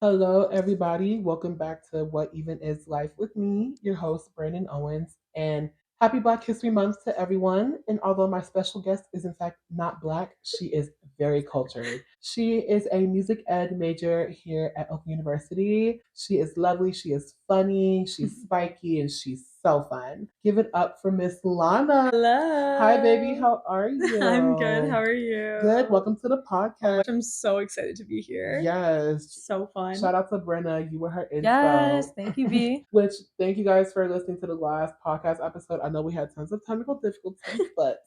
Hello, everybody. Welcome back to What Even Is Life with me, your host, Brandon Owens. And happy Black History Month to everyone. And although my special guest is, in fact, not Black, she is very cultured. She is a music ed major here at Oak University. She is lovely, she is funny, she's spiky, and she's so fun. Give it up for Miss Lana. Hello. Hi, baby. How are you? I'm good. How are you? Good. Welcome to the Oh podcast. my gosh, I'm so excited to be here. Yes. So fun. Shout out to Brenna. You were her inspo. Yes, thank you, B. Which, thank you guys for listening to the last podcast episode. I know we had tons of technical difficulties, but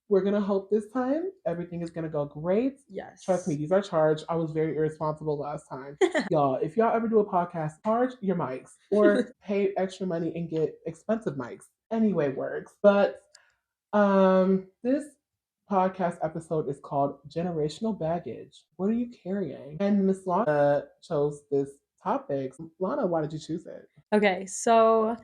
we're going to hope this time everything is going to go great. Yes. Trust me, these are charged. I was very irresponsible last time. Y'all, if y'all ever do a podcast, charge your mics or pay extra money and get expensive mics. Anyway, works. But this podcast episode is called Generational Baggage. What are you carrying? And Miss Lana chose this topic. Lana, why did you choose it? Okay, so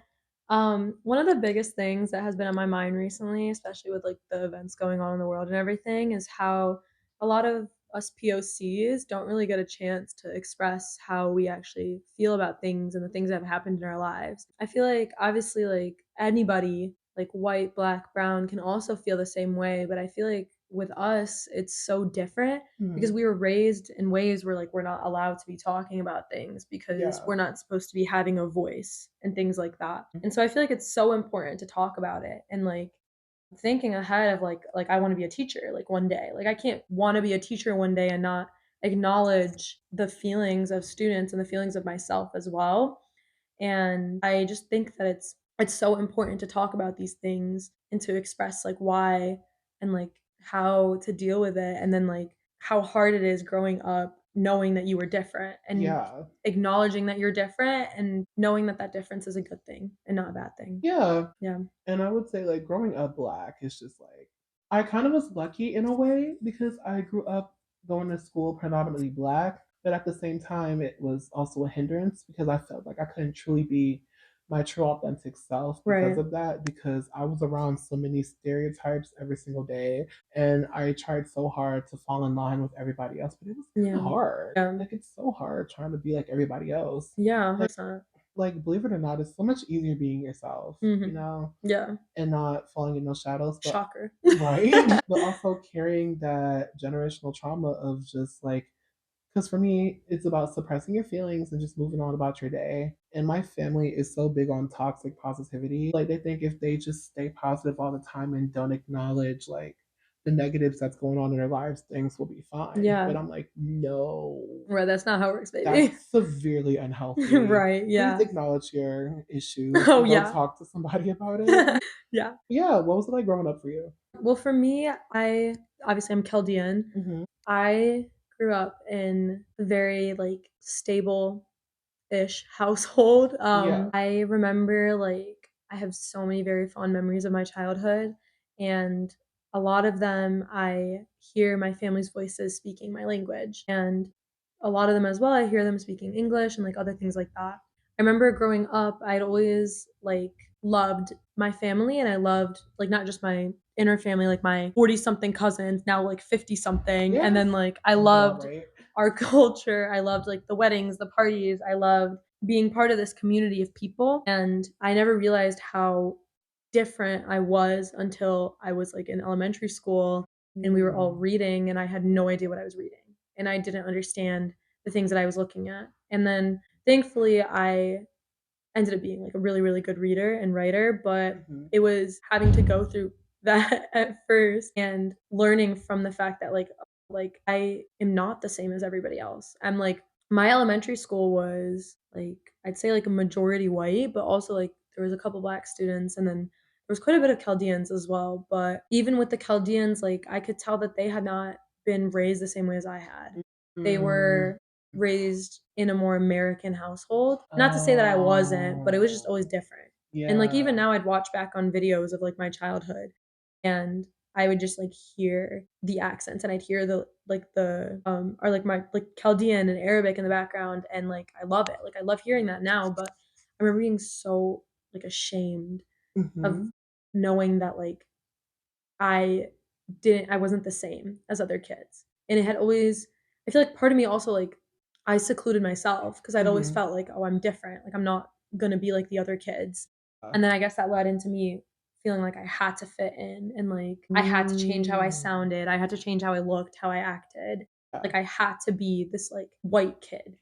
one of the biggest things that has been on my mind recently, especially with like the events going on in the world and everything, is how a lot of us POCs don't really get a chance to express how we actually feel about things and the things that have happened in our lives. I feel like obviously like anybody, like white, black, brown, can also feel the same way, but I feel like with us it's so different because we were raised in ways where like we're not allowed to be talking about things because we're not supposed to be having a voice and things like that. And so I feel like it's so important to talk about it and like thinking ahead of like I want to be a teacher like one day. Like I can't want to be a teacher one day and not acknowledge the feelings of students and the feelings of myself as well. And I just think that it's so important to talk about these things and to express like why and like how to deal with it and then like how hard it is growing up knowing that you were different and acknowledging that you're different and knowing that that difference is a good thing and not a bad thing. Yeah. Yeah. And I would say, like, growing up Black is just like, I kind of was lucky in a way because I grew up going to school predominantly Black, but at the same time, it was also a hindrance because I felt like I couldn't truly be my true authentic self because Right. of that, because I was around so many stereotypes every single day. And I tried so hard to fall in line with everybody else, but it was kind Yeah. of hard. Yeah. Like, it's so hard trying to be like everybody else. Yeah, Like, 100%. believe it or not, it's so much easier being yourself, Yeah. and not falling in those shadows. But Shocker. right, but also carrying that generational trauma of just like, because for me, it's about suppressing your feelings and just moving on about your day. And my family is so big on toxic positivity. Like, they think if they just stay positive all the time and don't acknowledge like the negatives that's going on in their lives, things will be fine. Yeah. But I'm like, no. Right, that's not how it works, baby. That's severely unhealthy. Right, yeah. Please acknowledge your issues Oh, and go yeah. talk to somebody about it. Yeah. Yeah, what was it like growing up for you? Well, for me, I obviously I'm Chaldean. Mhm. I grew up in a very like stable-ish household. Yeah. I remember like I have so many very fond memories of my childhood, and a lot of them I hear my family's voices speaking my language, and a lot of them as well I hear them speaking English and like other things like that. I remember growing up, I'd always like loved my family and I loved like not just my inner family, like my 40 something cousins, now like 50 something. And then like I loved our culture. I loved like the weddings, the parties. I loved being part of this community of people. And I never realized how different I was until I was like in elementary school and we were all reading and I had no idea what I was reading. And I didn't understand the things that I was looking at. And then thankfully I ended up being like a really, really good reader and writer, but it was having to go through that at first and learning from the fact that like I am not the same as everybody else. I'm like my elementary school was like I'd say like a majority white, but also like there was a couple black students and then there was quite a bit of Chaldeans as well. But even with the Chaldeans, like I could tell that they had not been raised the same way as I had. They were raised in a more American household. Not to say that I wasn't, but it was just always different. And like even now I'd watch back on videos of like my childhood and I would just like hear the accents and I'd hear the or like my like Chaldean and Arabic in the background and like I love it. Like I love hearing that now, but I remember being so like ashamed of knowing that like I I wasn't the same as other kids. And it had always I feel like part of me also like I secluded myself because I'd always Mhm. felt like, "Oh, I'm different, like, I'm not gonna be like the other kids." Uh, And then I guess that led into me feeling like I had to fit in and, like, I had to change how I mm, sounded, I had to change how I looked, how I acted. yeah. Like, I had to be this, like, white kid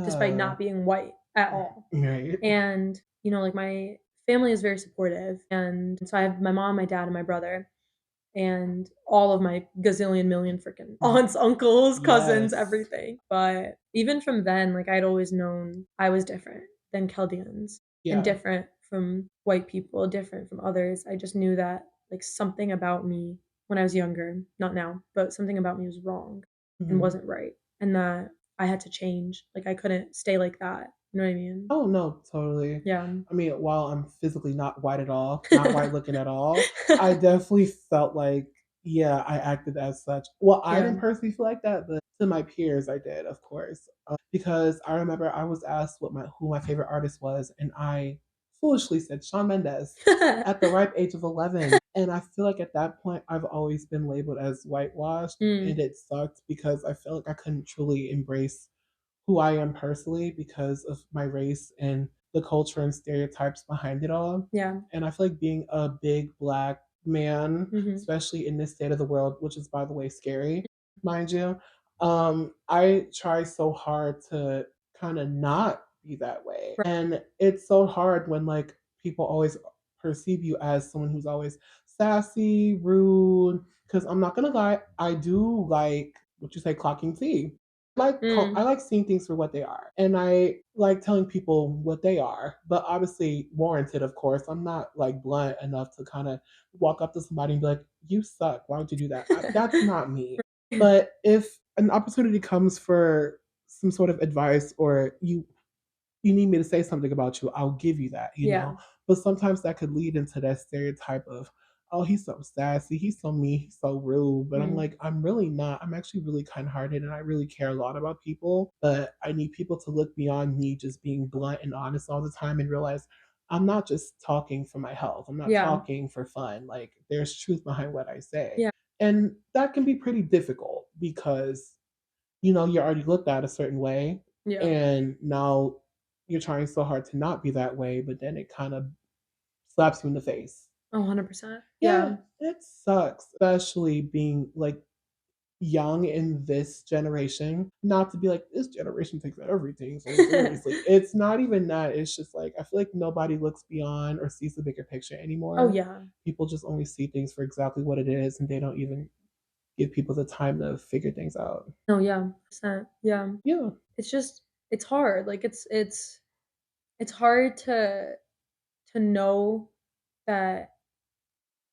despite Yeah. not being white at all. Right. And, like, my family is very supportive, and so I have my mom, my dad, and my brother, and all of my gazillion million freaking aunts, uncles, cousins, Yes. everything. But even from then, like, I'd always known I was different than Chaldeans and Yeah. different from white people, different from others. I just knew that, like, something about me when I was younger, not now, but something about me was wrong and Mhm. wasn't right, and that I had to change. Like, I couldn't stay like that. You know what I mean? Oh, no, totally. Yeah. I mean, while I'm physically not white at all, not white looking at all, I definitely felt like, yeah, I acted as such. Well, I Yeah. didn't personally feel like that, but to my peers, I did, of course. Because I remember I was asked who my favorite artist was, and I foolishly said Shawn Mendes at the ripe age of 11. And I feel like at that point, I've always been labeled as whitewashed, Mm, and it sucked because I felt like I couldn't truly embrace who I am personally because of my race and the culture and stereotypes behind it all. yeah. And I feel like being a big black man, Mhm. especially in this state of the world, which is by the way scary, mind you, I try so hard to kind of not be that way. Right. And it's so hard when like people always perceive you as someone who's always sassy, rude. Because I'm not gonna lie, I do like what you say, clocking tea. I Mm, like seeing things for what they are, and I like telling people what they are, but obviously warranted, of course. I'm not like blunt enough to kind of walk up to somebody and be like, "You suck. Why don't you do that?" That's not me. But if an opportunity comes for some sort of advice, or you need me to say something about you, I'll give you that, you yeah, know? But sometimes that could lead into that stereotype of, oh, he's so sassy, he's so mean, he's so rude. But I'm mm, like, I'm really not. I'm actually really kind hearted and I really care a lot about people. But I need people to look beyond me just being blunt and honest all the time and realize I'm not just talking for my health. I'm not yeah, talking for fun. Like, there's truth behind what I say. yeah, And that can be pretty difficult because you're already looked at a certain way, yeah. and now you're trying so hard to not be that way, but then it kind of slaps you in the face. Oh, 100%. Yeah, Yeah. it sucks, especially being like young in this generation. Not to be like this generation takes everything so seriously. It's not even that. It's just like I feel like nobody looks beyond or sees the bigger picture Oh, anymore. yeah. People just only see things for exactly what it is, and they don't even give people the time to figure things out. No, yeah, percent. Yeah. Yeah, It's just it's hard. Like, it's hard to know that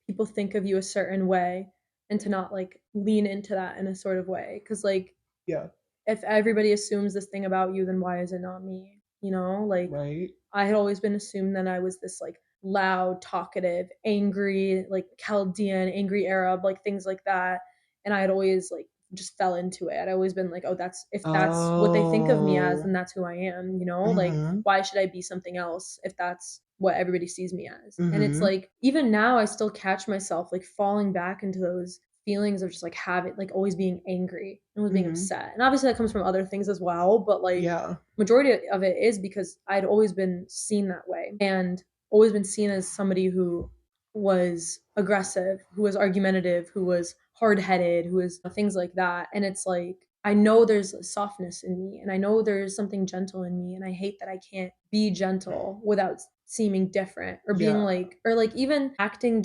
people think of you a certain way and to not, like, lean into that in a sort of way. Because like, yeah, if everybody assumes this thing about you, then why is it not me? You know? Like, right. I had always been assumed that I was this, like, loud, talkative, angry, like, Chaldean, angry Arab, like, things like that, and I had always, like, just fell into it. I'd always been like, "Oh, that's if that's what they think of me as, then Oh. that's who I am," you know? Like, Mhm. why should I be something else if that's what everybody sees me as? And it's Mhm. like, even now, I still catch myself, like, falling back into those feelings of just, like, having like, always being angry and always being Mhm. upset, and obviously that comes from other things as well, but, like, Yeah. majority of it is because I'd always been seen that way and always been seen as somebody who was aggressive, who was argumentative, who was hard-headed, who was things like that, and it's like, I know there's a softness in me, and I know there's something gentle in me, and I hate that I can't be gentle without seeming different or being Yeah. like or, like, even acting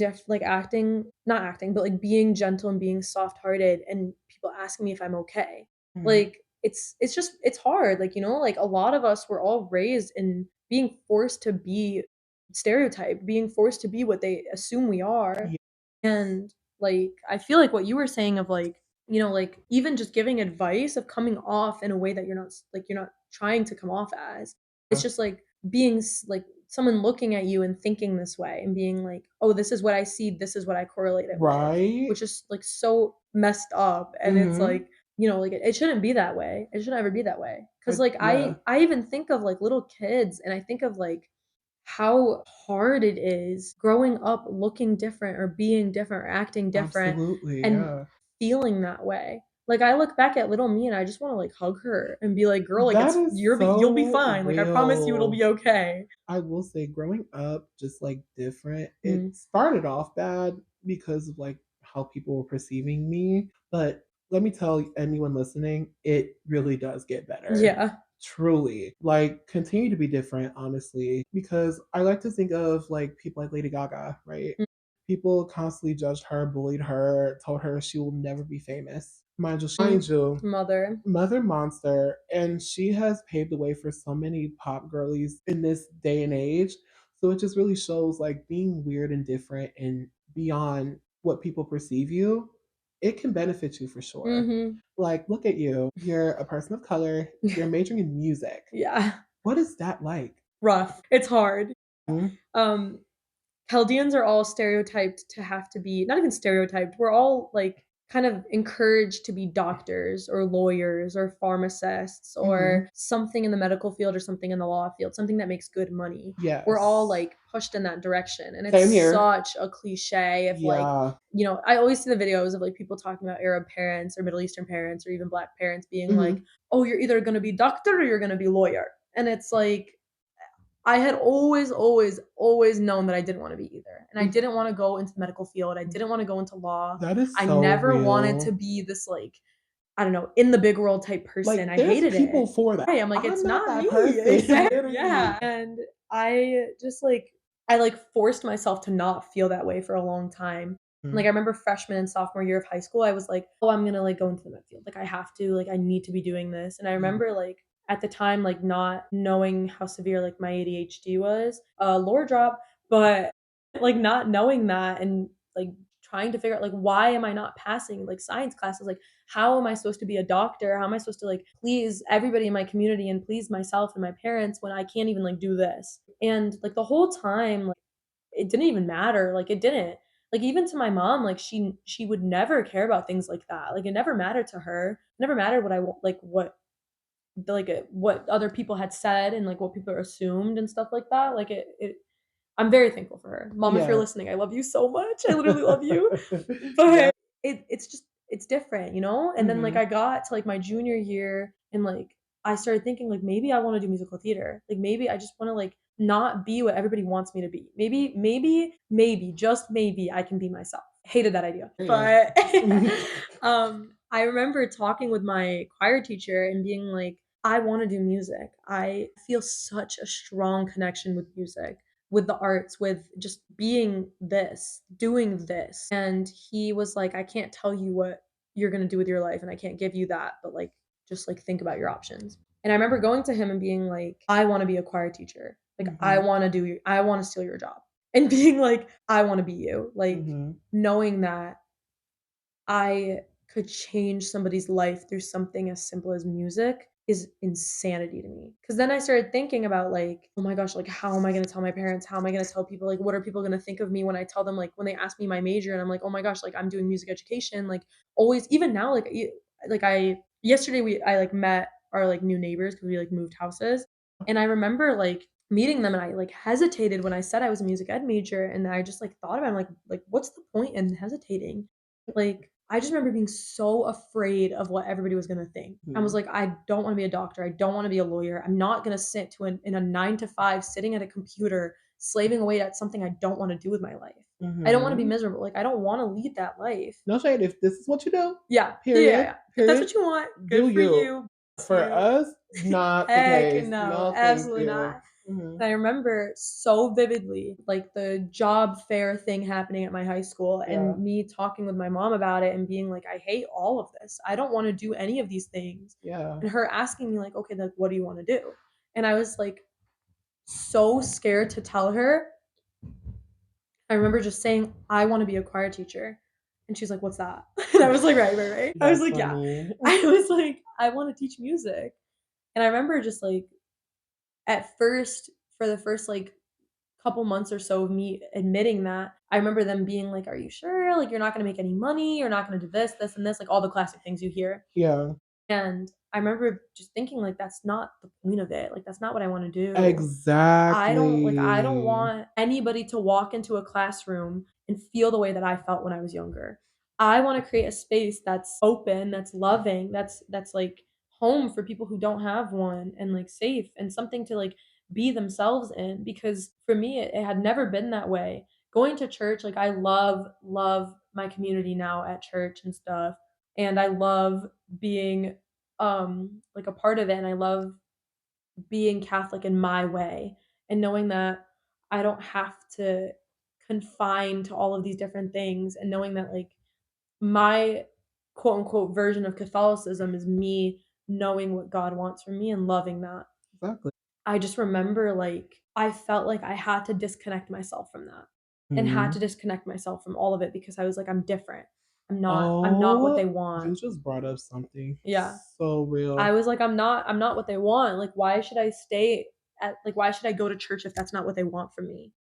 not acting, but, like, being gentle and being soft-hearted and people asking me if I'm okay. Mhm. Like, it's just it's hard, like, like, a lot of us were all raised in being forced to be stereotyped, being forced to be what they assume we are, Yes. and, like, I feel like what you were saying of, like, like, even just giving advice of coming off in a way that you're not trying to come off as. It's just, like, being like, someone looking at you and thinking this way and being like, "Oh, this is what I see, this is what I correlate it with," Right? which is, like, so messed up, and it's Mhm. like, like, it shouldn't be that way. It shouldn't ever be that way. Cause like, Yeah. I even think of, like, little kids, and I think of, like, how hard it is growing up looking different or being different or acting different Absolutely, and yeah. feeling that way. Like, I look back at little me and I just wanna, like, hug her and be like, "Girl, like, That is you'll be so fine. Like, I promise you it'll real. be okay." I will say growing up just like different, it Mm. started off bad because of like how people were perceiving me. But let me tell anyone listening, it really does get better. Yeah. Truly. Like continue to be different, honestly. Because I like to think of like people like Lady Gaga, right? Mm. People constantly judged her, bullied her, told her she will never be famous. Mm. Mind you, Mother. Mother Monster, and she has paved the way for so many pop girlies in this day and age. So it just really shows like being weird and different and beyond what people perceive you, it can benefit you for sure. Mhm. Like, look at you. You're a person of color, you're majoring in music. Yeah. What is that like? Rough. It's hard. Mhm. Um, Chaldeans are all stereotyped to have to be not even stereotyped, we're all, like, kind of encouraged to be doctors or lawyers or pharmacists or Mhm. something in the medical field or something in the law field, something that makes good money. We're all, Yes. like, pushed in that direction, and Same it's here. such a cliche if, like, Yeah. I always see the videos of, like, people talking about Arab parents or Middle Eastern parents or even Black parents being like, Mhm. "Oh, you're either gonna be doctor or you're gonna be lawyer." And it's like, I had always, always, always known that I didn't wanna be either, and I didn't wanna go into the medical field, I didn't wanna go into law. That is I so never wanted to real. be this, like, I don't know, in the big world type person, Like, I there's hated people it. for that. Right, I'm like, I'm "It's not not that me." person, Exactly, literally. yeah, and I just, like I, like, forced myself to not feel that way for a long time. Like, Mhm, I remember freshman and sophomore year of high school, I was like, "Oh, I'm gonna, like, go into the med field, like, I have to, like, I need to be doing this," and I mhm. remember, like, at the time, like, not knowing how severe, like, my ADHD was, lore drop, but, like, not knowing that and, like, trying to figure out, like, why am I not passing, like, science classes? Like, how am I supposed to be a doctor? How am I supposed to, like, please everybody in my community and please myself and my parents when I can't even, like, do this? And, like, the whole time, like, it didn't even matter, like, it didn't. Like, even to my mom, like, she would never care about things like that, like, it never mattered to her. It never mattered what I wa like, what other people had said and, like, what people assumed and stuff like that, like, it I'm very thankful for her. Mom, if you're Yeah. listening, I love you so much, I literally love you. But Yeah. it's just it's different, you know? And then, like, Mhm, I got to, like, my junior year and, like, I started thinking, like, maybe I wanna do musical theater. Like, maybe I just wanna, like, not be what everybody wants me to be. Maybe, just maybe I can be myself. Hated that idea. period. But, I remember talking with my choir teacher and being like, "I wanna do music. I feel such a strong connection with music." With the arts, with just being this, doing this. And he was like, "I can't tell you what you're gonna do with your life, and I can't give you that, but, like, just, like, think about your options." And I remember going to him and being like, "I wanna be a choir teacher. Like, Mhm, I wanna steal your job." And being like, "I wanna be you." Like, mhm. knowing that I could change somebody's life through something as simple as music is insanity to me. Because then I started thinking about, like, "Oh my gosh, like, how am I gonna tell my parents? How am I gonna tell people? Like, what are people gonna think of me when I tell them, like, when they ask me my major and I'm like, 'Oh my gosh, like, I'm doing music education,'" like, always even now, like, I yesterday I, like, met our, like, new neighbors because we, like, moved houses, and I remember, like, meeting them and I, like, hesitated when I said I was a music ed major, and I just, like, thought about it, like, what's the point in hesitating? Like, I just remember being so afraid of what everybody was gonna think. I was Mhm, like, "I don't wanna be a doctor, I don't wanna be a lawyer, I'm not gonna sit to an in a 9 to 5 sitting at a computer, slaving away at something I don't wanna do with my life. I don't wanna be mhm. miserable, like, I don't wanna lead that life." No shade, if this is what you do, Yeah. Yeah, yeah, period, yeah. If that's period, what you want, do good for you. you. Bless For you. us, not the Heck case. no, No, thank absolutely you. not. Mhm, And I remember so vividly, like, the job fair thing happening at my high school yeah, and me talking with my mom about it and being like, "I hate all of this. I don't wanna do any of these things." yeah. And her asking me like, "Okay, like, what do you wanna do?" And I was, like, so scared to tell her. I remember just saying, "I wanna be a choir teacher." And she's like, "What's that?" And I was like, "Right, right, right." I was That's like, "Yeah." funny. I was like, "I wanna teach music." And I remember just, like, at first, for the first, like, couple months or so of me admitting that, I remember them being like, "Are you sure? Like, you're not gonna make any money, you're not gonna do this, this, and this," like, all the classic things you hear. Yeah, And I remember just thinking, like, "That's not the point of it, like, that's not what I wanna do." I don't exactly. want anybody to walk into a classroom and feel the way that I felt when I was younger. I wanna create a space that's open, that's loving, that's, like, home for people who don't have one and, like, safe and something to, like, be themselves in because for me, it had never been that way. Going to church, like, I love my community now at church and stuff, and I love being, like, a part of it, and I love being Catholic in my way and knowing that I don't have to confine to all of these different things and knowing that, like, my quote unquote version of Catholicism is me knowing what God wants from me and loving that. Exactly. I just remember like I felt like I had to disconnect myself from that and had Mhm. to disconnect myself from all of it because I was like, I'm different. I'm not what they Oh, want. you just brought up something Yeah. so real. I was like, I'm not what they want. Like, why should I stay at like why should I go to church if that's not what they want from me?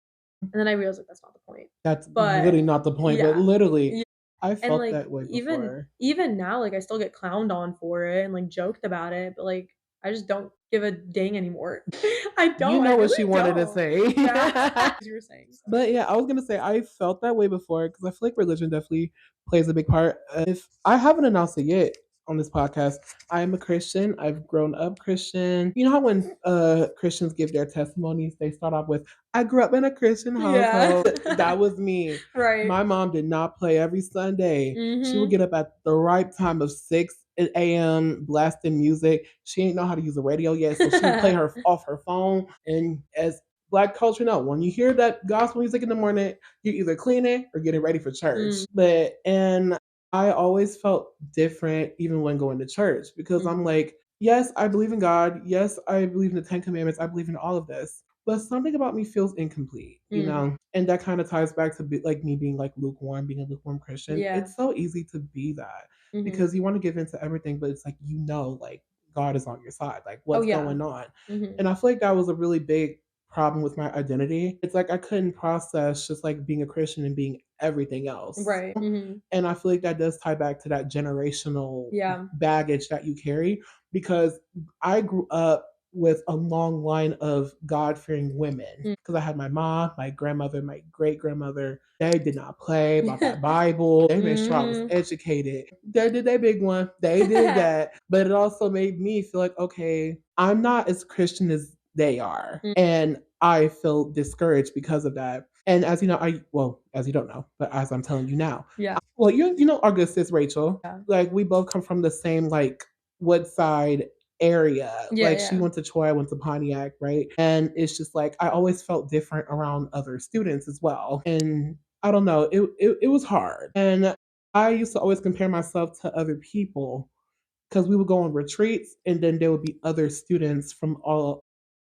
And then I realized like that's not the point. That's But really not the point, but yeah. literally, Yeah. I And, felt like, that way even before. even now, like, I still get clowned on for it and, like, joked about it, but, like, I just don't give a dang anymore. You I know what she really wanted to don't. say. Yeah. As you were saying, sorry. But yeah, I was gonna say I felt that way before because I feel like religion definitely plays a big part. If I haven't announced it yet on this podcast, I'm a Christian. I've grown up Christian. You know how when Christians give their testimonies, they start off with "I grew up in a Christian Yeah. household." That was me. Right. My mom did not play every Sunday. She would Mhm. get up at the right time of 6 a.m. blasting music. She didn't know how to use the radio yet, so she would play her off her phone. And as Black culture, no. When you hear that gospel music in the morning, you're either cleaning or getting ready for church. Mm, And I always felt different even when going to church because I'm mhm, like, yes, I believe in God. Yes, I believe in the Ten Commandments. I believe in all of this. But something about me feels incomplete, mm. And that kind of ties back to like me being like lukewarm, being a lukewarm Christian. Yeah. It's so easy to be that Mhm. because you want to give into everything, but it's like, like God is on your side. Like, Oh, what's yeah. going on? Mhm. And I feel like that was a really big problem with my identity. It's like I couldn't process just like being a Christian and being everything else. Right. Mhm. And I feel like that does tie back to that generational Yeah. baggage that you carry because I grew up with a long line of God fearing women. Mm. Because I had my mom, my grandmother, my great grandmother. They did not play about that Bible. They made sure I was Mhm. educated. They did their big one. They did that. But it also made me feel like, okay, I'm not as Christian as they are. Mm. And I feel discouraged because of that. And as you know, as you don't know, but as I'm telling you now, Yeah. well, you know our good sis Rachel. Yeah. Like we both come from the same like Woodside area. Yeah, Like she yeah. went to Troy, I went to Pontiac, right? And it's just like I always felt different around other students as well. And I don't know, it was hard. And I used to always compare myself to other people because we would go on retreats and then there would be other students from all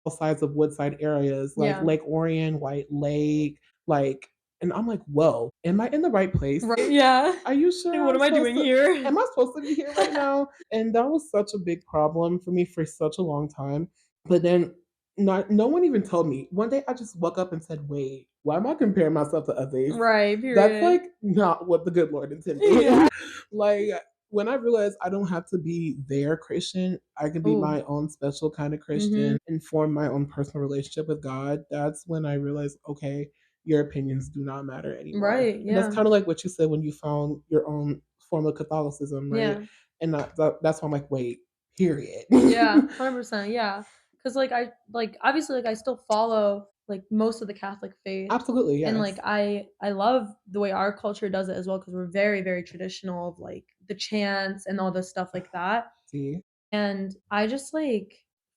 sides of Woodside areas, like Yeah. Lake Orion, White Lake, like, and I'm like, whoa, am I in the right place? Right. Yeah. Are you sure Like, what am I doing here? am I supposed to be here right now? And that was such a big problem for me for such a long time. But then no one even told me. One day I just woke up and said, wait, why am I comparing myself to others? Right, That's period. like not what the good Lord Yeah. intended. Like when I realized I don't have to be their Christian, I can be Ooh. my own special kind of Mhm. Christian and form my own personal relationship with God. That's when I realized, okay, your opinions do not matter anymore. Right, And that's yeah. kind of like what you said when you found your own form of Catholicism, right? Yeah. And that's why I'm like, wait, period. Yeah, 100%, yeah. Cause like, obviously, like, I still follow, like, most of the Catholic faith, Absolutely, and, like, yes. I love the way our culture does it as well. Because 'cause we're very, very traditional of, like, the chants and all this stuff like that, See? and I just, like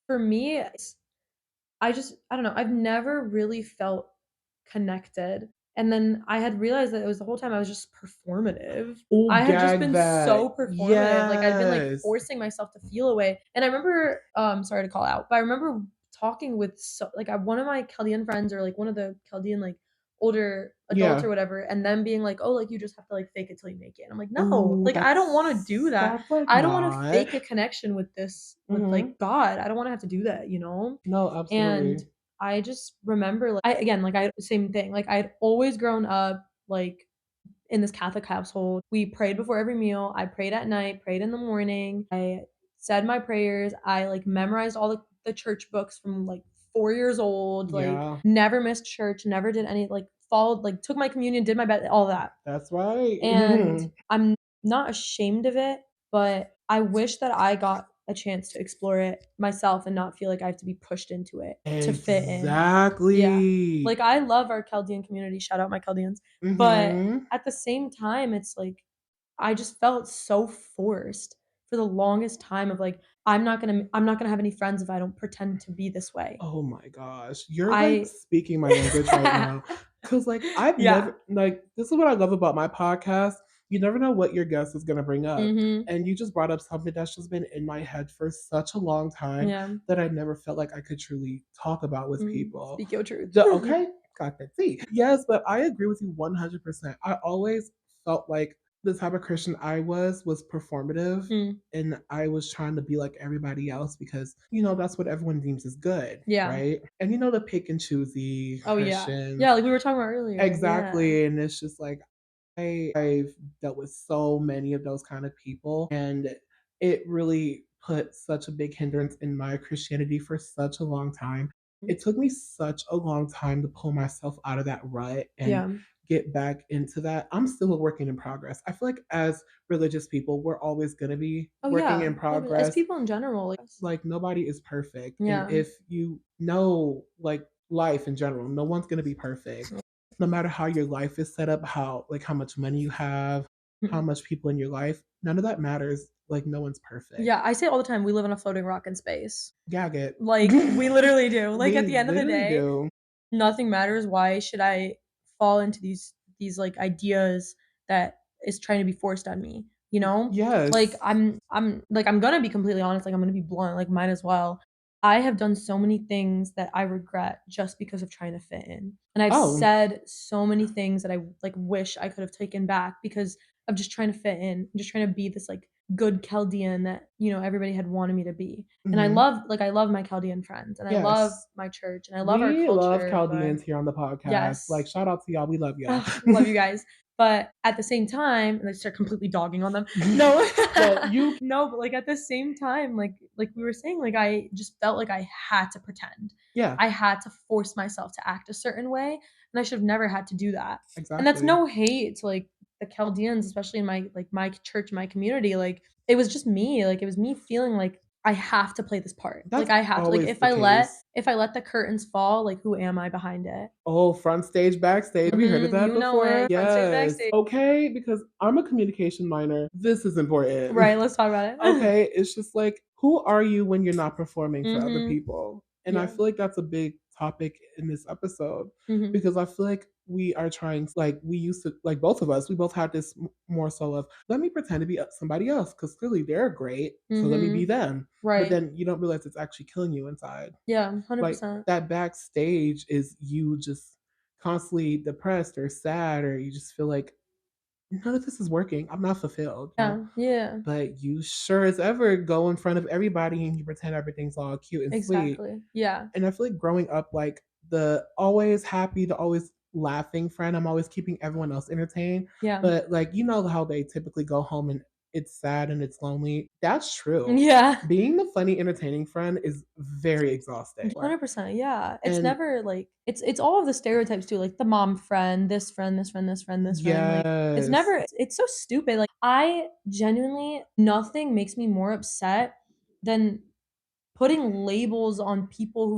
for me, I don't know, I've never really felt connected, and then I had realized that it was the whole time I was just performative. Oh, I had just gag been that. so performative, like, I'd been, like, Yes. forcing myself to feel a way, and I remember, sorry to call out, but I remember talking with one of my Chaldean friends or, like, one of the Chaldean, like, older adults Yeah. or whatever, and them being like, "Oh, like, you just have to, like, fake it till you make it." And I'm like, "No, Oh, like, I don't wanna do that. that's like I don't wanna not. fake a connection with, Hmm. like, God. I don't wanna have to do that, you know?" No, And absolutely. I just remember, like I again, like, I same thing, like, I'd always grown up, like, in this Catholic household. We prayed before every meal, I prayed at night, prayed in the morning, I said my prayers, I, like, memorized all the church books from, like, 4 years old, like, Yeah. never missed church, never did any, like, followed, like, took my communion, did my bed, all that. That's right. And I'm not ashamed of it, but I wish that I got a chance to explore it myself and not feel like I have to be pushed into it to fit in. Yeah. Exactly. Like, I love our Chaldean community, shout out my Chaldeans, but Mhm. at the same time, it's like, I just felt so forced for the longest time of, like, I'm not gonna have any friends if I don't pretend to be this way. Oh my gosh. You're like I speaking my language right now. Cause like I've Yeah. never like this is what I love about my podcast. You never know what your guest is gonna bring up. Mhm. And you just brought up something that's just been in my head for such a long time Yeah. that I never felt like I could truly talk about with people. Speak your truth. Okay, got that. See. Yes, but I agree with you 100%. I always felt like the type of Christian I was performative, Mm. and I was trying to be like everybody else because that's what everyone deems is good, Yeah. right? And the pick and choosy Oh, yeah. Christians. Yeah, like we were talking about earlier, yeah. Exactly. And it's just like I've dealt with so many of those kind of people, and it really put such a big hindrance in my Christianity for such a long time. It took me such a long time to pull myself out of that rut and Yeah. get back into that. I'm still a working in progress. I feel like as religious people, we're always going to be Oh, working yeah. in 100%. As progress. people in general, Like nobody is perfect. And yeah. if like life in general, no one's going to be perfect. No matter how your life is set up, how much money you have, how Mhm. much people in your life, none of that matters. Like no one's perfect. Yeah, I say all the time, we live on a floating rock in space. Gag it. Like, we literally do. Like, We at the end of the literally day, do. nothing matters. Why should I fall into these, like, ideas that is trying to be forced on me, you know? Like, Yes. I'm gonna be completely honest, like, I'm gonna be blunt, like, might as well. I have done so many things that I regret just because of trying to fit in, and I've Oh. said so many things that I, like, wish I could have taken back because of just trying to fit in, just trying to be this, like, good Chaldean that, everybody had wanted me to be. And Hmm. I love my Chaldean friends, and I love Yes. my church, and I love our We love culture, but Chaldeans here on the podcast. Like yes. shout out to y'all. We love y'all. Love you guys. But at the same time, and I start completely dogging on them. No. No, you No, but, like, at the same time, like we were saying, like, I just felt like I had to pretend. yeah, I had to force myself to act a certain way, and I should have never had to do that. And that's exactly. no hate to, like, the Chaldeans, especially in my church, my community, like, it was just me, like, it was me feeling like I have to play this part. That's Like, I have to. Like, always the case. if I let the curtains fall, like, who am I behind it? Oh, front stage, backstage. Have you heard of Mhm, that you know before? it. Front stage, Yes. backstage. Okay, because I'm a communication minor. This is important. Right, let's talk about it. Okay, it's just like, who are you when you're not performing for other Mhm. people? And I Yeah. feel like that's a big topic in this episode Mhm. because I feel like we are trying, like, we used to, like, both of us, we both had this more so of, let me pretend to be somebody else because clearly they're great. So let me be Mhm. them. But Right. then you don't realize it's actually killing you inside. Yeah, Like 100%. that backstage is you just constantly depressed or sad, or you just feel like none of this is working. I'm not fulfilled. Yeah, yeah. But you sure as ever go in front of everybody and you pretend everything's all cute and sweet. Exactly. Yeah. And I feel like growing up, like the always happy, the always laughing friend, I'm always keeping everyone else entertained. Yeah. But like, how they typically go home and it's sad and it's lonely. That's true. Yeah. Being the funny, entertaining friend is very exhausting. 100%, yeah. It's And never, like, it's all of the stereotypes too, like the mom friend, this friend, this friend, this friend, this friend, like, it's yes, never it's so stupid, like, I genuinely nothing makes me more upset than putting labels on people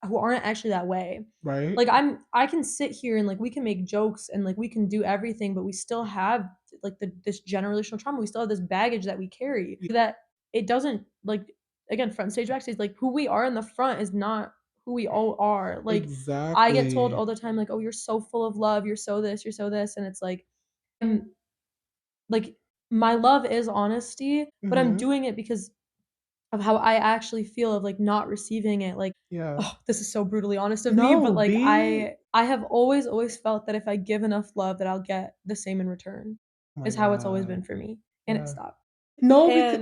who aren't actually that way. right? Like, I can sit here and, like, we can make jokes and, like, we can do everything, but we still have, like, this generational trauma. We still have this baggage that we carry that it doesn't, like, again, front stage, backstage, like, who we are in the front is not who we all are. Like, I get told Exactly. all the time, like, "Oh, you're so full of love. You're so this," and it's like, I'm like, my love is honesty, but I'm Mhm. doing it because of how I actually feel of, like, not receiving it, like, Yeah. oh, this is so brutally honest of me, but, No, like, be I have always felt that if I give enough love that I'll get the same in return, oh my is how it's always been god. for me, and it Yeah. stopped. And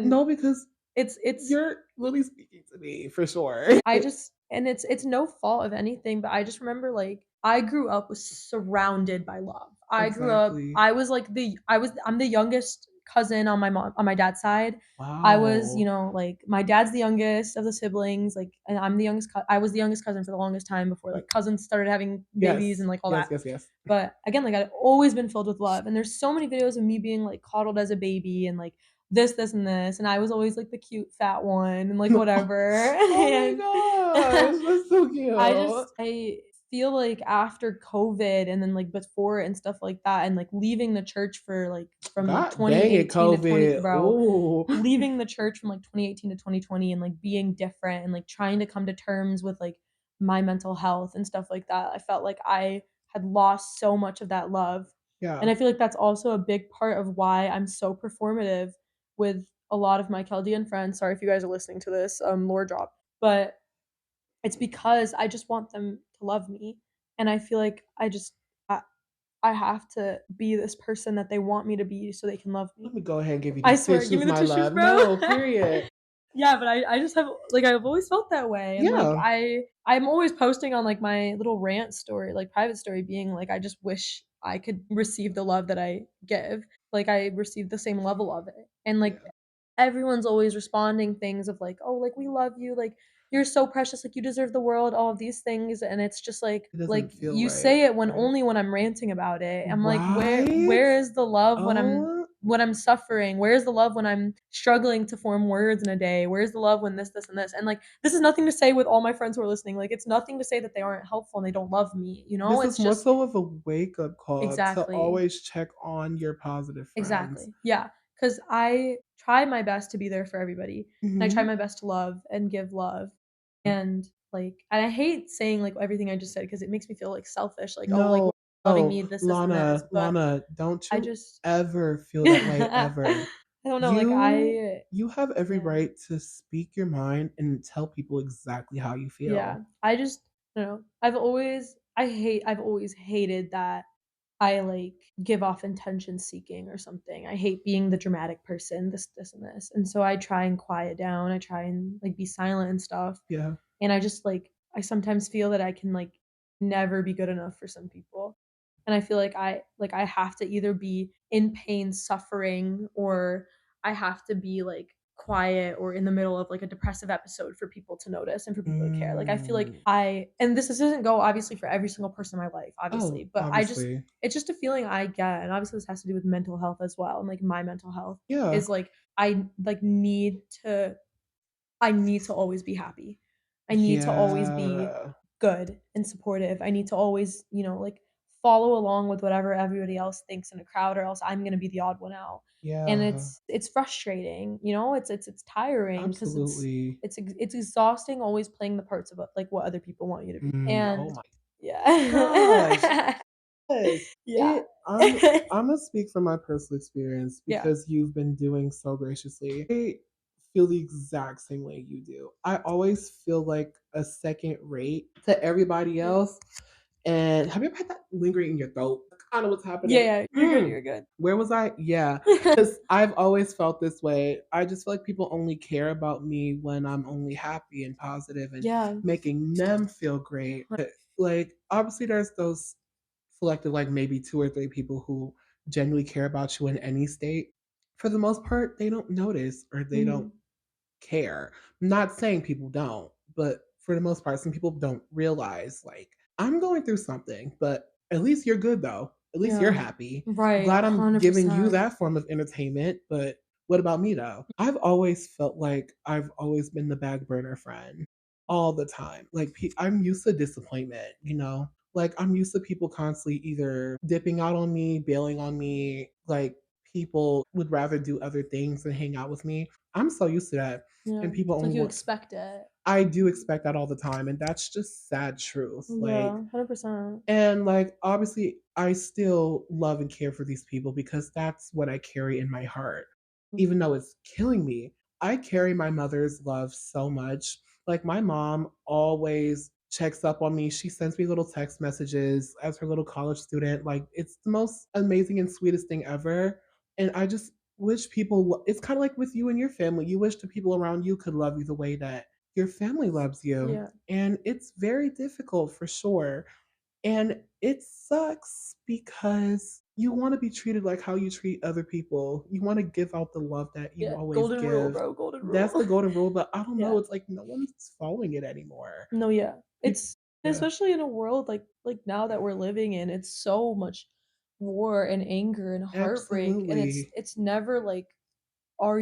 No, because it's you're really speaking to me for sure. I just and it's no fault of anything, but I just remember, like, I grew up was surrounded by love. I grew up Exactly. I was, like, I'm the youngest cousin on my dad's side. I was, Wow. like my dad's the youngest of the siblings, like, and I was the youngest cousin for the longest time before like cousins started having babies and Yes. like all Yes, that. yes, yes. But again, like I've always been filled with love, and there's so many videos of me being like coddled as a baby and like this, and this, and I was always like the cute fat one and like whatever. Oh my And gosh, that's so cute. I feel like after COVID and then like before and stuff like that, and like leaving the church for like from like God dang it, 2018 to 20 COVID. bro, Ooh. leaving the church from like 2018 to 2020 and like being different and like trying to come to terms with like my mental health and stuff like that. I felt like I had lost so much of that love. And Yeah. I feel like that's also a big part of why I'm so performative with a lot of my Chaldean friends. Sorry if you guys are listening to this lore drop, but it's because I just want them to love me, and I feel like I I have to be this person that they want me to be so they can love Let me. me go ahead and give you I these swear, give tissues, me the my tissues, love. bro. No, period. Yeah, but I just have like, I've always felt that way, and, like, Yeah. I'm always posting on, like, my little rant story, like, private story being like, "I just wish I could receive the love that I give." Like, I receive the same level of it, and, like, Yeah. everyone's always responding things of like, "Oh, like, we love you, like, you're so precious, like, you deserve the world," all of these things, and it's just It like, doesn't feel you right. say it when Right. only when I'm ranting about it. I'm like, Right? where is the love Oh, when I'm suffering? Where's the love when I'm struggling to form words in a day? Where's the love when this, and this? And like, this is nothing to say with all my friends who are listening. Like, it's nothing to say that they aren't helpful and they don't love me. You know, this is it's more just so of a wake up call to exactly, always check on your positive friends. exactly. Yeah. Cause I try my best to be there for everybody. And I try Hmm. my best to love and give love. And like, and I hate saying like everything I just said because it makes me feel like selfish. Like, oh, like No, loving me, no, this, and this. Lana, But Lana, don't I you just, ever feel that way I ever. don't know. Like, You have every yeah. right to speak your mind and tell people exactly how you Yeah, feel. I just I've always hated that I, like, give off attention seeking or something. I hate being the dramatic person, this, and this, and so I try and quiet down, I try and, like, be silent and stuff, Yeah. and I just, like I sometimes feel that I can, like, never be good enough for some people, and I feel like I have to either be in pain, suffering, or I have to be, like, quiet or in the middle of, like, a depressive episode for people to notice and for people to care. Like, I feel like Mm. this doesn't go obviously for every single person in my life, Oh, obviously, but obviously. it's just a feeling I get, and obviously this has to do with mental health as well, and, like, my mental health Yeah. is, like, like, I need to always be happy. I need to always be Yeah. good and supportive. I need to always, like, follow along with whatever everybody else thinks in a crowd, or else I'm gonna be the odd one out. And Yeah. it's frustrating, it's tiring because Absolutely. it's exhausting always playing the parts of, like, what other people want you to be. Oh And my gosh. yeah. Yes. Yeah. I'm gonna speak from my personal experience Yeah. because you've been doing so graciously. I feel the exact same way you do. I always feel like a second rate to everybody Yeah. else. And have you ever had that lingering in your throat? That's kind of what's Yeah, happening. yeah, you're good, you're good. Where was I? Yeah. Because I've always felt this way. I just feel like people only care about me when I'm only happy and positive and Yeah. making them feel great. Like, obviously, there's those selected, like maybe two or three people who genuinely care about you in any state. For the most part, they don't notice or they don't Mhm. care. I'm not saying people don't, but for the most part, some people don't realize, like, I'm going through something, but at least you're good though. At least you're Yeah. happy. Right, Glad I'm giving you 100%. that form of entertainment, but what about me though? I've always felt like I've always been the back burner friend all the time. Like, I'm used to disappointment, you know? Like, I'm used to people constantly either dipping out on me, bailing on me, like, people would rather do other things than hang out with me. I'm so used to that. Yeah. And people It's like only you want expect it. I do expect that all the time, and that's just sad truth. Yeah, Like, 100%. and like obviously I still love and care for these people because that's what I carry in my heart. Even though it's killing me, I carry my mother's love so much. Like, my mom always checks up on me. She sends me little text messages as her little college student. Like, it's the most amazing and sweetest thing ever. And I just wish people, it's kind of like with you and your family. You wish the people around you could love you the way that your family loves you. Yeah. And it's very difficult for sure. And it sucks because you want to be treated like how you treat other people. You want to give out the love that you Yeah, always golden rule, give. bro, golden That's rule. the golden rule, but I don't know. Yeah. It's like no one's following it anymore. No, yeah. People, It's yeah, especially in a world like now that we're living in, it's so much war and anger and heartbreak, and it's absolutely. it's never like are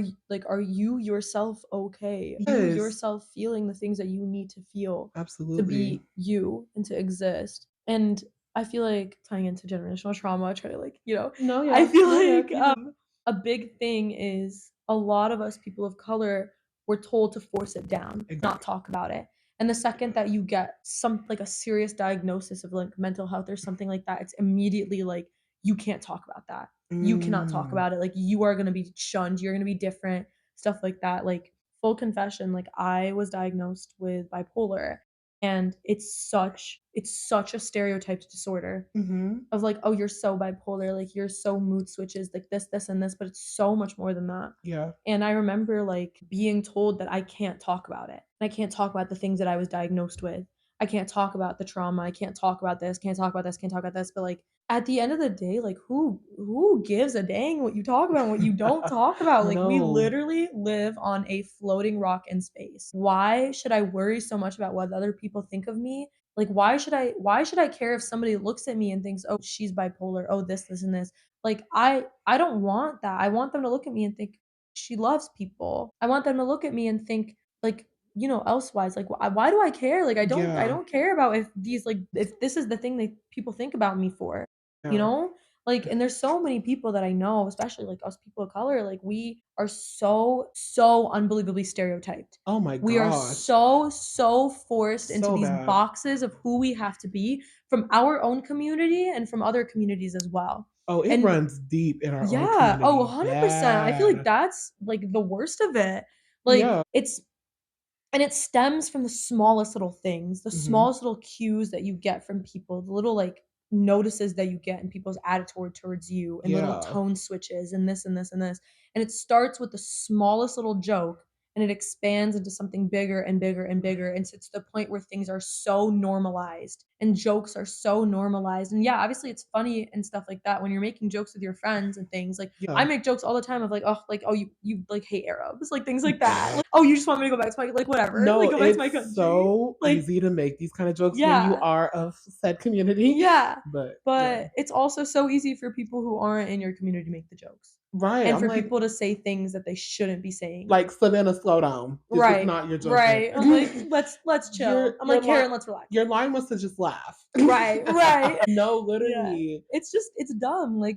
you yourself okay? You Yes, yourself feeling the things that you need to feel to absolutely. be you and to exist. And I feel like tying into generational trauma, try to like, No, I yeah, feel go ahead. like a big thing is a lot of us people of color were told to force it down, not Exactly. talk about it. And the second that you get some like a serious diagnosis of like mental health or something like that, it's immediately like you can't talk about that. You cannot talk Mm, about it. Like you are going to be shunned, you're going to be different, stuff like that. Like full confession, like I was diagnosed with bipolar, and it's such a stereotyped disorder mm-hmm. of like, oh, you're so bipolar, like you're so mood switches, like this and this, but it's so much more than that. Yeah. And I remember like being told that I can't talk about it. I can't talk about the things that I was diagnosed with. I can't talk about the trauma. I can't talk about this, can't talk about this, can't talk about this. But like at the end of the day, like who gives a dang what you talk about and what you don't talk about? Like we No. literally live on a floating rock in space. Why should I worry so much about what other people think of me? Like why should I care if somebody looks at me and thinks, "Oh, she's bipolar. Oh, this and this." Like I don't want that. I want them to look at me and think she loves people. I want them to look at me and think like, elsewise, like why do I care? Like I Yeah. don't care about if these like if this is the thing that people think about me for, you Yeah. know? Like and there's so many people that I know, especially like us people of color, like we are so unbelievably stereotyped. Oh my We are gosh. so forced into So these bad. boxes of who we have to be from our own community and from other communities as well. Oh, it And runs deep in our own yeah, oh, community. 100%. I feel like Bad. that's, like, the worst of it. Like, Yeah. it stems from the smallest little things, the Mhm. smallest little cues that you get from people, the little, like, notices that you get in people's attitude towards you, and little Yeah. tone switches, and this, and this, and this. And it starts with the smallest little joke, and it expands into something bigger and bigger and bigger, and so it's to the point where things are so normalized, and jokes are so normalized. And, yeah, obviously, it's funny and stuff like that when you're making jokes with your friends and things. Like, I Yeah. make jokes all the time of, "Oh, you, like, hate Arabs," like, things like that. "Oh, you just want me to go back to my," like, whatever, like, No, "go back to my it's country." so Like easy to make these kind of jokes when you yeah, are of said community, yeah, but yeah. but it's also so easy for people who aren't in your community to make the jokes, Right, and I'm for like people to say things that they shouldn't be saying. like, "Savannah, slow down. This was Right, not your joke there." right. I'm like, "Let's Your chill." I'm your like, line "Karen, let's relax." your line was to just laugh. Right, right. No, Yeah. literally. It's dumb, like,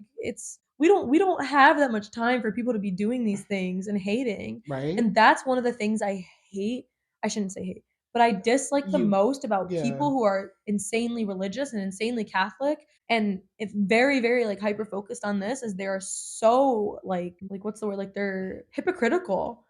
we don't have that much time for people to be doing these things and hating, Right? and that's one of the things I hate. I shouldn't say hate, but I dislike the You most about yeah. people who are insanely religious and insanely Catholic, and if very, very, like, hyper focused on this, is they are so, like, what's the word? Like, they're hypocritical.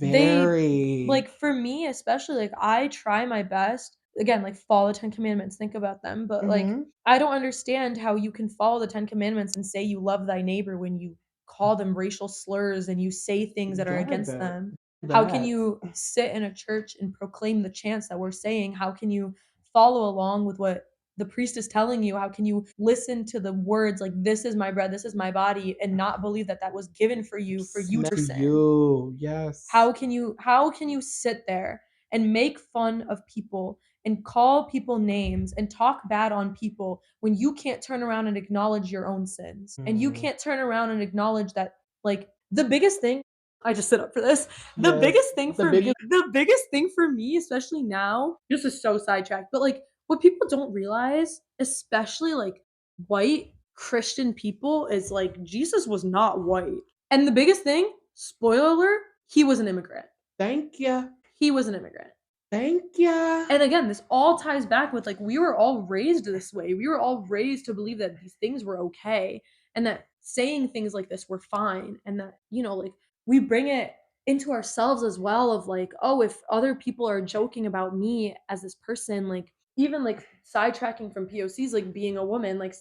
They Very. like, for me, especially, like, I try my best again, like, follow the 10 commandments, think about them, but, like, Mhm. I don't understand how you can follow the 10 commandments and say you love thy neighbor when you call them racial slurs and you say things that are Yeah, against that them. How can that. you sit in a church and proclaim the chants that we're saying? How can you follow along with what the priest is telling you? How can you listen to the words like, "This is my bread, this is my body," and not believe that that was given for you Meant to for sin? you. Yes. How can you sit there and make fun of people and call people names and talk bad on people when you can't turn around and acknowledge your own sins? And you Mm. can't turn around and acknowledge that like the biggest thing I just sit up for this. Yes. The biggest The biggest thing for me, especially now, this is so sidetracked, but like what people don't realize, especially like white Christian people, is like Jesus was not white. And the biggest thing, spoiler alert, he was an immigrant. thank you. He was an immigrant. Thank you. And again, this all ties back with like we were all raised this way. We were all raised to believe that these things were okay and that saying things like this were fine and that, like we bring it into ourselves as well of like, oh, if other people are joking about me as this person, like even like sidetracking from POCs, like being a woman, like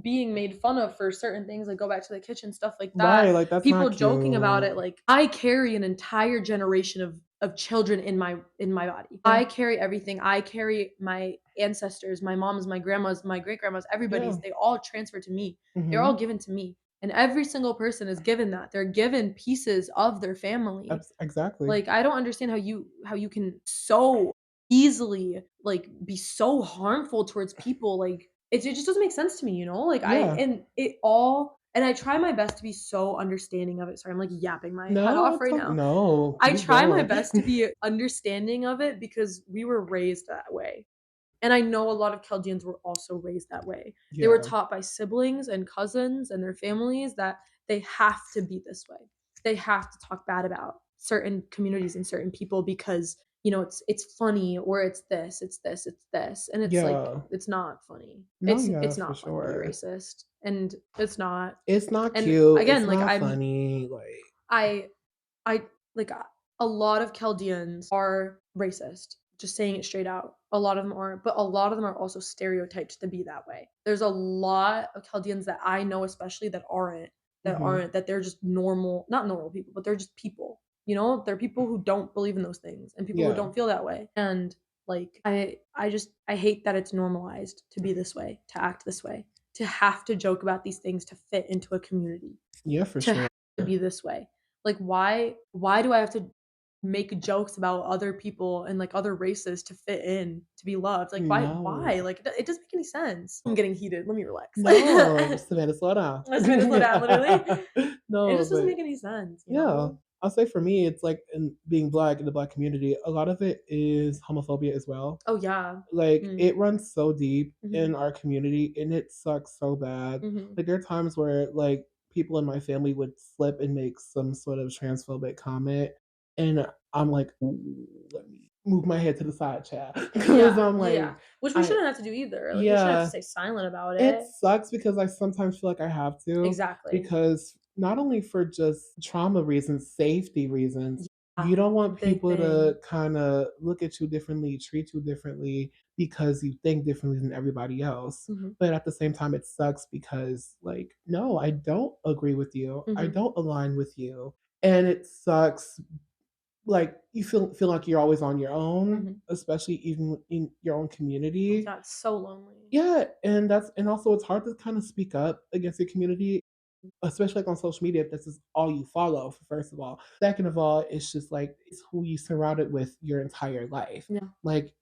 being made fun of for certain things, like go back to the kitchen, stuff like that. Right, like, that's People not joking about it, cute. like I carry an entire generation of of children in my body. I carry everything. I carry my ancestors, my moms, my grandmas, my great grandmas, Yeah. everybody's. They all transfer to me. They're all Mhm. given to me. And every single person is given that. They're given pieces of their family. Exactly. Like, I don't understand how you can so easily, like, be so harmful towards people, like, it just doesn't make sense to me, you know? Like, Yeah. I try my best to be so understanding of it. Sorry, I'm, like, yapping my head No, off it's right okay. now. No, I keep try my going. best to be understanding of it because we were raised that way. And I know a lot of Chaldeans were also raised that way. They were Yeah. taught by siblings and cousins and their families that they have to be this way. They have to talk bad about certain communities and certain people because, it's funny or it's this, it's this, it's this. And it's like, Yeah. it's not funny. No, It's yeah, it's for not funny to be sure. racist. And it's not. It's not And cute, it's again, like not funny, like I I like, a lot of Chaldeans are racist, just saying it straight out. A lot of them are, but a lot of them are also stereotyped to be that way. There's a lot of Chaldeans that I know especially mhm. that they're just normal, not normal people, but they're just people. They're people who don't believe in those things and people who Yeah. don't feel that way. And like I hate that it's normalized to be this way, to act this way, to have to joke about these things to fit into a community, Yeah, for to sure. have to be this way. Like, why do I have to make jokes about other people and, like, other races to fit in, to be loved? Like, No. why? Like, it doesn't make any sense. I'm getting heated, let me relax. No, Savannah, slow down. I was gonna slow down, literally. It No, just doesn't but make any sense, you yeah, know? I'll say for me, it's like in being Black in the Black community, a lot of it is homophobia as well. Oh, yeah. Like, Mm. it runs so deep in Mhm. our community, and it sucks so bad. Mhm. Like, there are times where, like, people in my family would slip and make some sort of transphobic comment, and I'm like, "Ooh, let me move my head to the side, child," because Yeah, I'm yeah. like, Which we I shouldn't have to do either, like, we shouldn't have to yeah. stay silent about It it. sucks because I sometimes feel like I have to, Exactly. because not only for just trauma reasons, safety reasons, Yeah, you don't want big people thing. to kinda look at you differently, treat you differently because you think differently than everybody else. Mhm. But at the same time, it sucks because, like, no, I don't agree with you. I Mhm. don't align with you. And it sucks, like, you feel like you're always on your own, Mhm. especially even in your own community. Yeah, it's so lonely. Yeah, and also it's hard to kind of speak up against your community, especially like on social media if this is all you follow, first of all. Second of all, it's just like it's who you surrounded with your entire life. Yeah. Like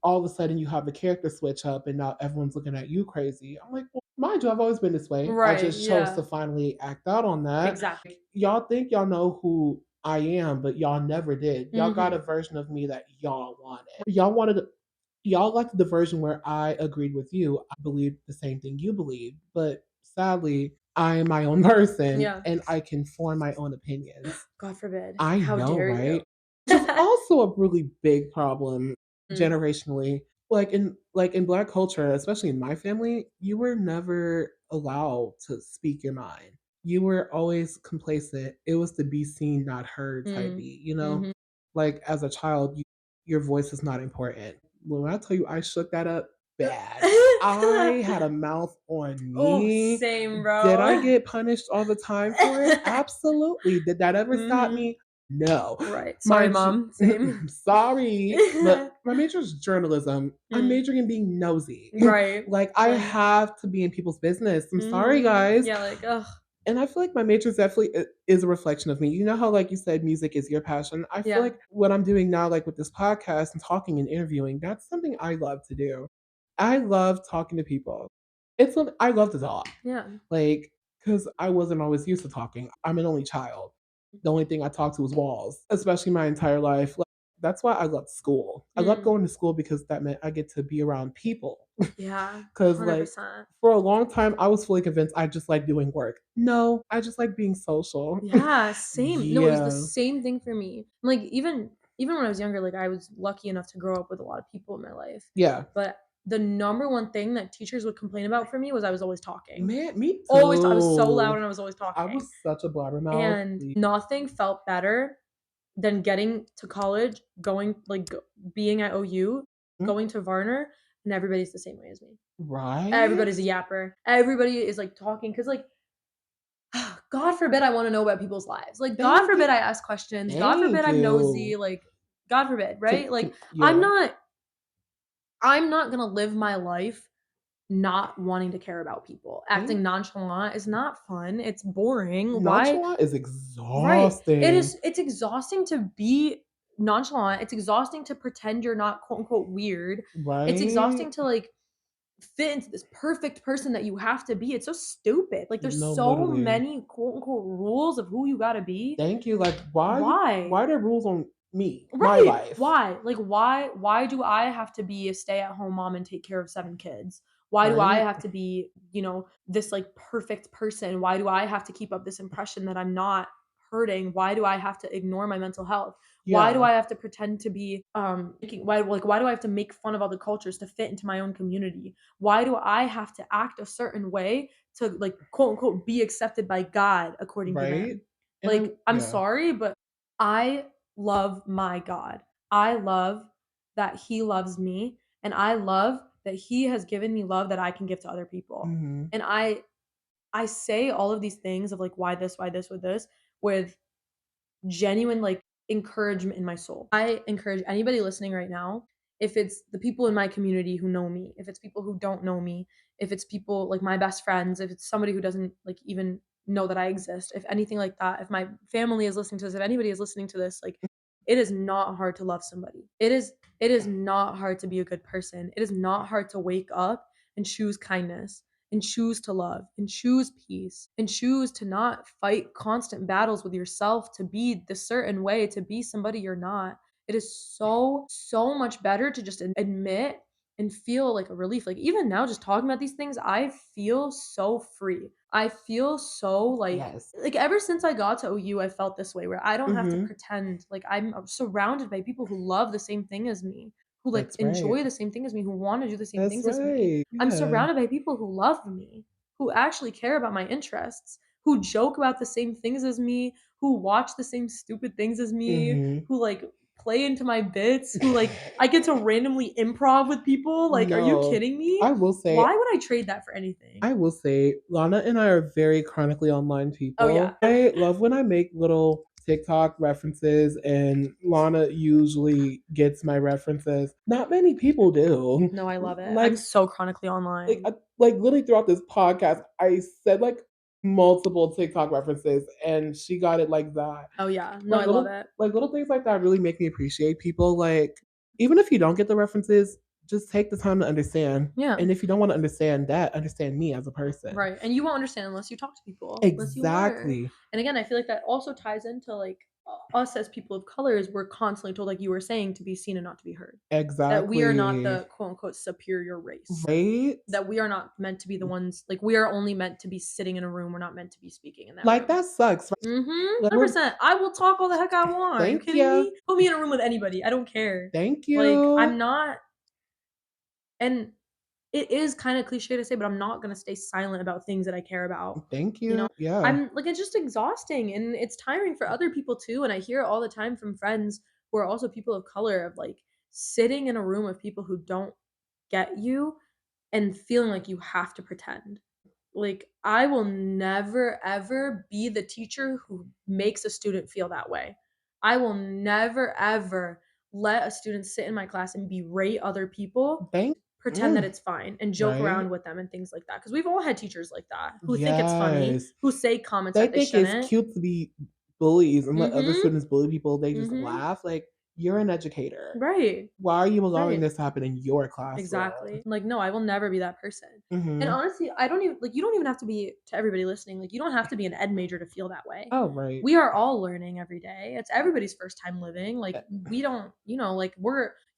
all of a sudden you have a character switch up and now everyone's looking at you crazy. I'm like, well, mind you, I've always been this way. I Right, just chose to yeah. finally act out on that. Exactly. Y'all think y'all know who I am, but y'all never did. Y'all got a Mhm. version of me that y'all wanted. Y'all liked the version where I agreed with you. I believed the same thing you believed, but sadly, I am my own person Yeah. and I can form my own opinions. God forbid. I How know, dare you? right? Which is also a really big problem Mm, generationally. Like in Black culture, especially in my family, you were never allowed to speak your mind. You were always complacent. It was the be seen, not heard type mm, beat, you know? mhm. Like as a child, your voice is not important. When I tell you I shook that up bad, I had a mouth on Oh, me. same, Did I bro. get punished all the time for it? Absolutely. Did that ever stop Mhm. me? No. Right. Sorry, Mind mom. you, Same. sorry, but my major is journalism. I'm Mm. majoring in being nosy. Right. Like, I Like, have to be in people's business. I'm sorry, mhm. guys. Yeah, like, ugh. And I feel like my major is definitely is a reflection of me. You know how, like you said, music is your passion? I feel Yeah. like what I'm doing now, like with this podcast and talking and interviewing, that's something I love to do. I love talking to people. It's something I love to talk. Yeah. Like, because I wasn't always used to talking. I'm an only child. The only thing I talked to was walls, especially my entire life. Like, that's why I loved school. I loved Mm. going to school because that meant I get to be around people. Yeah. Because, like, 100%. for a long time, I was fully convinced I just like doing work. No, I just like being social. Yeah, same. No, it was the Yeah. same thing for me. Like, even when I was younger, like, I was lucky enough to grow up with a lot of people in my life. Yeah. But the number one thing that teachers would complain about for me was I was always talking. Man, me Always I was so loud too. and I was always I talking. was such a blabbermouth. And nothing felt better than getting to college, being at OU, going to Varner, and everybody's the same way as me. Right? Everybody's a yapper. Everybody is, like, talking because, like, God forbid I wanna know about people's lives. Like, God Thank forbid you. I ask questions. God forbid Thank I'm you. nosy, like, God forbid, right? Like, I'm Yeah. not I'm not gonna live my life not wanting to care about people. Thank Acting nonchalant is not fun. It's boring. Why? Nonchalant is Right. exhausting, It's exhausting to be nonchalant. It's exhausting to pretend you're not quote unquote weird. It's right? exhausting to like fit into this perfect person that you have to be. It's so stupid. Like there's No, so literally. many quote unquote rules of who you gotta be. Thank you. Like, Why? why are there rules on me, my Right. life, Why? Like why do I have to be a stay-at-home mom and take care of 7 kids? Why do I right? have to be, this like perfect person? Why do I have to keep up this impression that I'm not hurting? Why do I have to ignore my mental health? Why do Yeah, I have to pretend to be why do I have to make fun of other cultures to fit into my own community? Why do I have to act a certain way to like quote unquote be accepted by God according to right? them? And Like I'm yeah. sorry, but I love my God. I love that he loves me, and I love that he has given me love that I can give to other people. Mhm. And I say all of these things of like why this, with this, with genuine like encouragement in my soul. I encourage anybody listening right now, if it's the people in my community who know me, if it's people who don't know me, if it's people like my best friends, if it's somebody who doesn't like even know that I exist, if anything like that, if my family is listening to this, if anybody is listening to this, like it is not hard to love somebody. It is not hard to be a good person. It is not hard to wake up and choose kindness and choose to love and choose peace and choose to not fight constant battles with yourself to be the certain way, to be somebody you're not. It is so, so much better to just admit and feel like a relief. Like, even now, just talking about these things, I feel so free. I feel so Yes. like ever since I got to OU, I felt this way where I don't have to Mhm. pretend like I'm surrounded by people who love the same thing as me, who like That's right. enjoy the same thing as me, who want to do the same That's things as me. right. I'm Yeah. surrounded by people who love me, who actually care about my interests, who joke about the same things as me, who watch the same stupid things as me, Mhm. who like play into my bits, who like I get to randomly improv with people. Like, are you No. kidding me? I will say Why would I trade that for anything? Lana and I are very chronically online Oh yeah. people. I love when I make little TikTok references and Lana usually gets my references. Not many people do. No, I love it. I'm Like so chronically like online. I, like literally throughout this podcast, I said like multiple TikTok references and she got it like that. Oh yeah. No, I love it. Like little things like that really make me appreciate people. Like even if you don't get the references, just take the time to understand. Yeah. And if you don't want to understand that, understand me as a person. Right, and you won't understand unless you talk to people, unless you learn. Exactly. And again, I feel like that also ties into, like, us as people of colors, we're constantly told, like you were saying, to be seen and not to be heard. That we are not Exactly. the quote unquote "superior race." Right? That we are not meant to be the ones like, we are only meant to be sitting in a room, we're not meant to be speaking in that Like room. that sucks. Right? Mhm, Like we're 100%. I will talk all the heck I want. Are you thank kidding you. me? Put me in a room with anybody, I don't care. Thank Like, you. I'm not and it is kinda cliche to say, but I'm not gonna stay silent about things that I care about, Thank you know? you. Yeah. I'm like, it's just exhausting, and it's tiring for other people too, and I hear it all the time from friends who are also people of color of, like, sitting in a room of people who don't get you and feeling like you have to pretend. Like, I will never, ever be the teacher who makes a student feel that way. I will never, ever let a student sit in my class and berate other people, Thank pretend that mm, it's fine, and joke right? around with them and things like that. Because 'cause we've all had teachers like that who think it's funny, Yes. who say comments They that they think it's shouldn't. cute to be bullies and let other Mhm, students bully people. They just mhm. laugh. Like, you're an educator. Right, Why are you allowing right. this to happen in your classroom? Exactly. Like, no, I will never be that person. And Mhm. honestly, I don't even like, you don't even have to be to everybody listening, like, you don't have to be an ed major to feel that way. Oh, right. We are all learning every day. It's everybody's first time living. Like, Eh, we don't, like,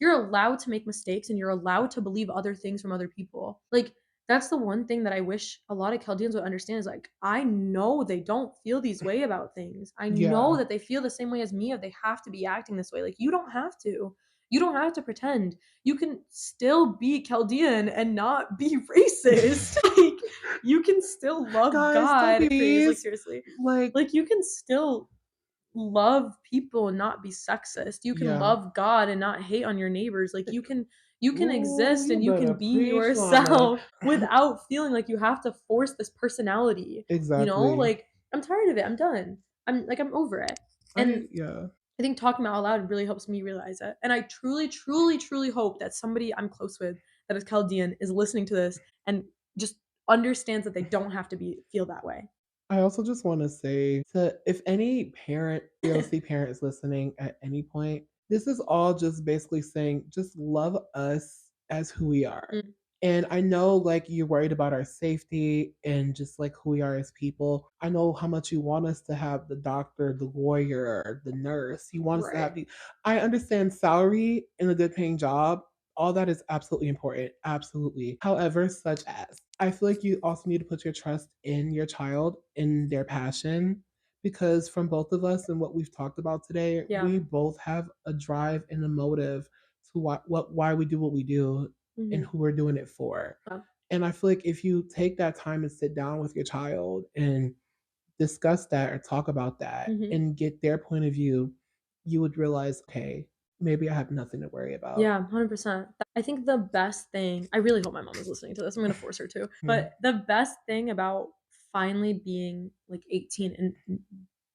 you're allowed to make mistakes and you're allowed to believe other things from other people. Like, that's the one thing that I wish a lot of Chaldeans would understand is like, I know they don't feel these way about things. I know yeah. that they feel the same way as me if they have to be acting this way. Like, you don't have to. You don't have to pretend. You can still be Chaldean and not be racist. Like, you can still love Guys, don't God, be please, like, please. seriously. Like, Like, you can still love people and not be sexist. You can yeah. love God and not hate on your neighbors. Like, you can Ooh, exist you and you better can be preach, Lana. yourself without feeling like you have to force this personality, Exactly. Like, I'm tired of it. I'm done. I'm over it. And Yeah. I think talking about it out loud really helps me realize it. And I truly, truly, truly hope that somebody I'm close with that is Chaldean is listening to this and just understands that they don't have to be feel that way. I also just want to say to if any parent, POC parent is listening at any point, this is all just basically saying just love us as who we are. Mm, And I know like you're worried about our safety and just like who we are as people. I know how much you want us to have the doctor, the lawyer, the nurse. You want us to have right. the I understand salary in a good paying job. All that is absolutely important. Absolutely. However, such as I feel like you also need to put your trust in your child, in their passion, because from both of us and what we've talked about today, Yeah. we both have a drive and a motive to why we do what we do and Mhm. who we're doing it for. Yeah. And I feel like if you take that time and sit down with your child and discuss that or talk about that Mhm. and get their point of view, you would realize, okay, maybe I have nothing to worry about. Yeah, 100%. I think the best thing I really hope my mom is listening to this, I'm gonna force her to, Mhm. but the best thing about finally being, like, 18 and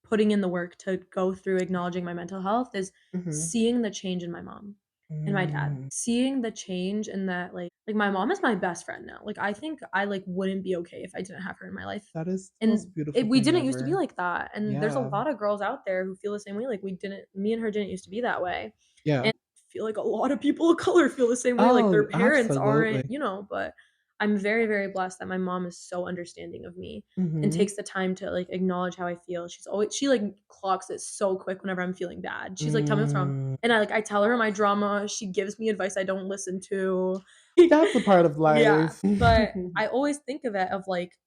putting in the work to go through acknowledging my mental health is Mhm. seeing the change in my mom and my dad. Mm. Seeing the change in that, like, my mom is my best friend now. Like, I think I, like, wouldn't be okay if I didn't have her in my life. That is the And most beautiful we thing didn't used to be ever. like that, and there's a Yeah. lot of girls out there who feel the same way, like, we didn't me and her didn't used to be that way. Yeah. And I feel like a lot of people of color feel the same way, like, their Oh, parents aren't, absolutely. but I'm very, very blessed that my mom is so understanding of me and Mhm. takes the time to, like, acknowledge how I feel. She, like, clocks it so quick whenever I'm feeling bad. She's like, "Tell me what's wrong." Mm. And I tell her my drama, she gives me advice I don't listen to. That's a part of Yeah, life. but I always think of it of, like,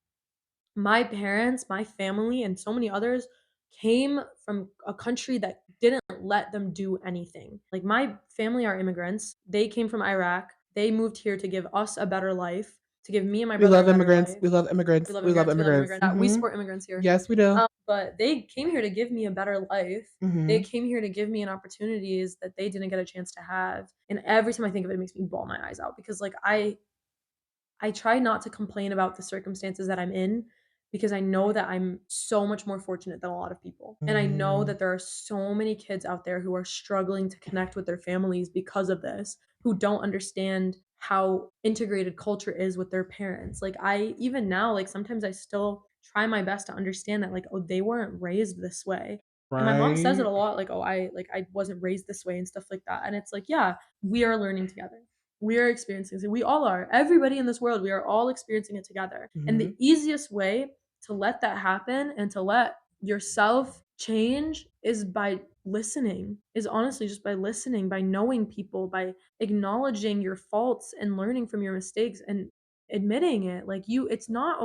my parents, my family, and so many others came from a country that didn't let them do anything. Like, my family are immigrants. They came from Iraq. They moved here to give us a better life, to give me and my We brother a love better immigrants. life. We love We immigrants. love We love immigrants. We love immigrants. immigrants. We Mhm. support immigrants here. Yes, we do. But they came here to give me a better life. They Mhm. came here to give me an opportunities that they didn't get a chance to have. And every time I think of it, it makes me bawl my eyes out because, like, I try not to complain about the circumstances that I'm in because I know that I'm so much more fortunate than a lot of people. And I know Mm. that there are so many kids out there who are struggling to connect with their families because of this, who don't understand how integrated culture is with their parents. Like, I even now, like, sometimes I still try my best to understand that, like, oh, they weren't raised this way. And my mom says it Right. a lot, like, oh, I wasn't raised this way and stuff like that. And it's like, yeah, we are learning together. We are experiencing it. We all are. Everybody in this world, we are all experiencing it together. And the Mhm. easiest way to let that happen and to let yourself change is by listening, is honestly just by listening, by knowing people, by acknowledging your faults and learning from your mistakes and admitting it. Like, it's not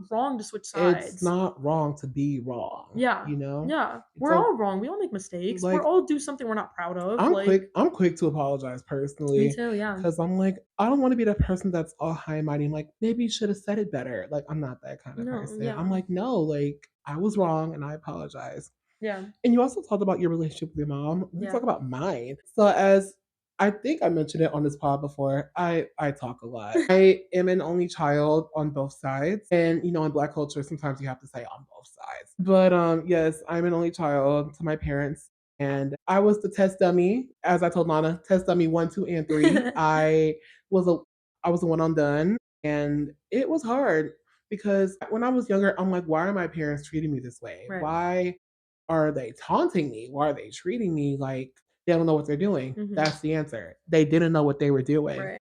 wrong to switch It's sides. not wrong to be wrong, Yeah. you know? Yeah. It's We're a all wrong. We all make mistakes. We're like all do something we're not proud of. I'm quick to apologize Me personally too. Yeah. because I'm like, I don't want to be the person that's all high and mighty. I'm like, maybe you should have said it better. Like, I'm not that kind of No. person. I'm Yeah. like, no, like, I was wrong and I apologize. Yeah. And you also talked about your relationship with your mom. Let me Yeah. talk about mine. So as I think I mentioned it on this pod before, I talk a lot. I am an only child on both sides. And you know, in black culture, sometimes you have to say on both sides. But yes, I'm an only child to my parents. And I was the test dummy, as I told Lana, test dummy one, two, and three. Was a I was the one undone. And it was hard because when I was younger, I'm like, why are my parents treating me this way? Right. Why are they taunting me? Why are they treating me like they don't know what they're doing? Mhm. That's the answer. They didn't know what they were doing. Right.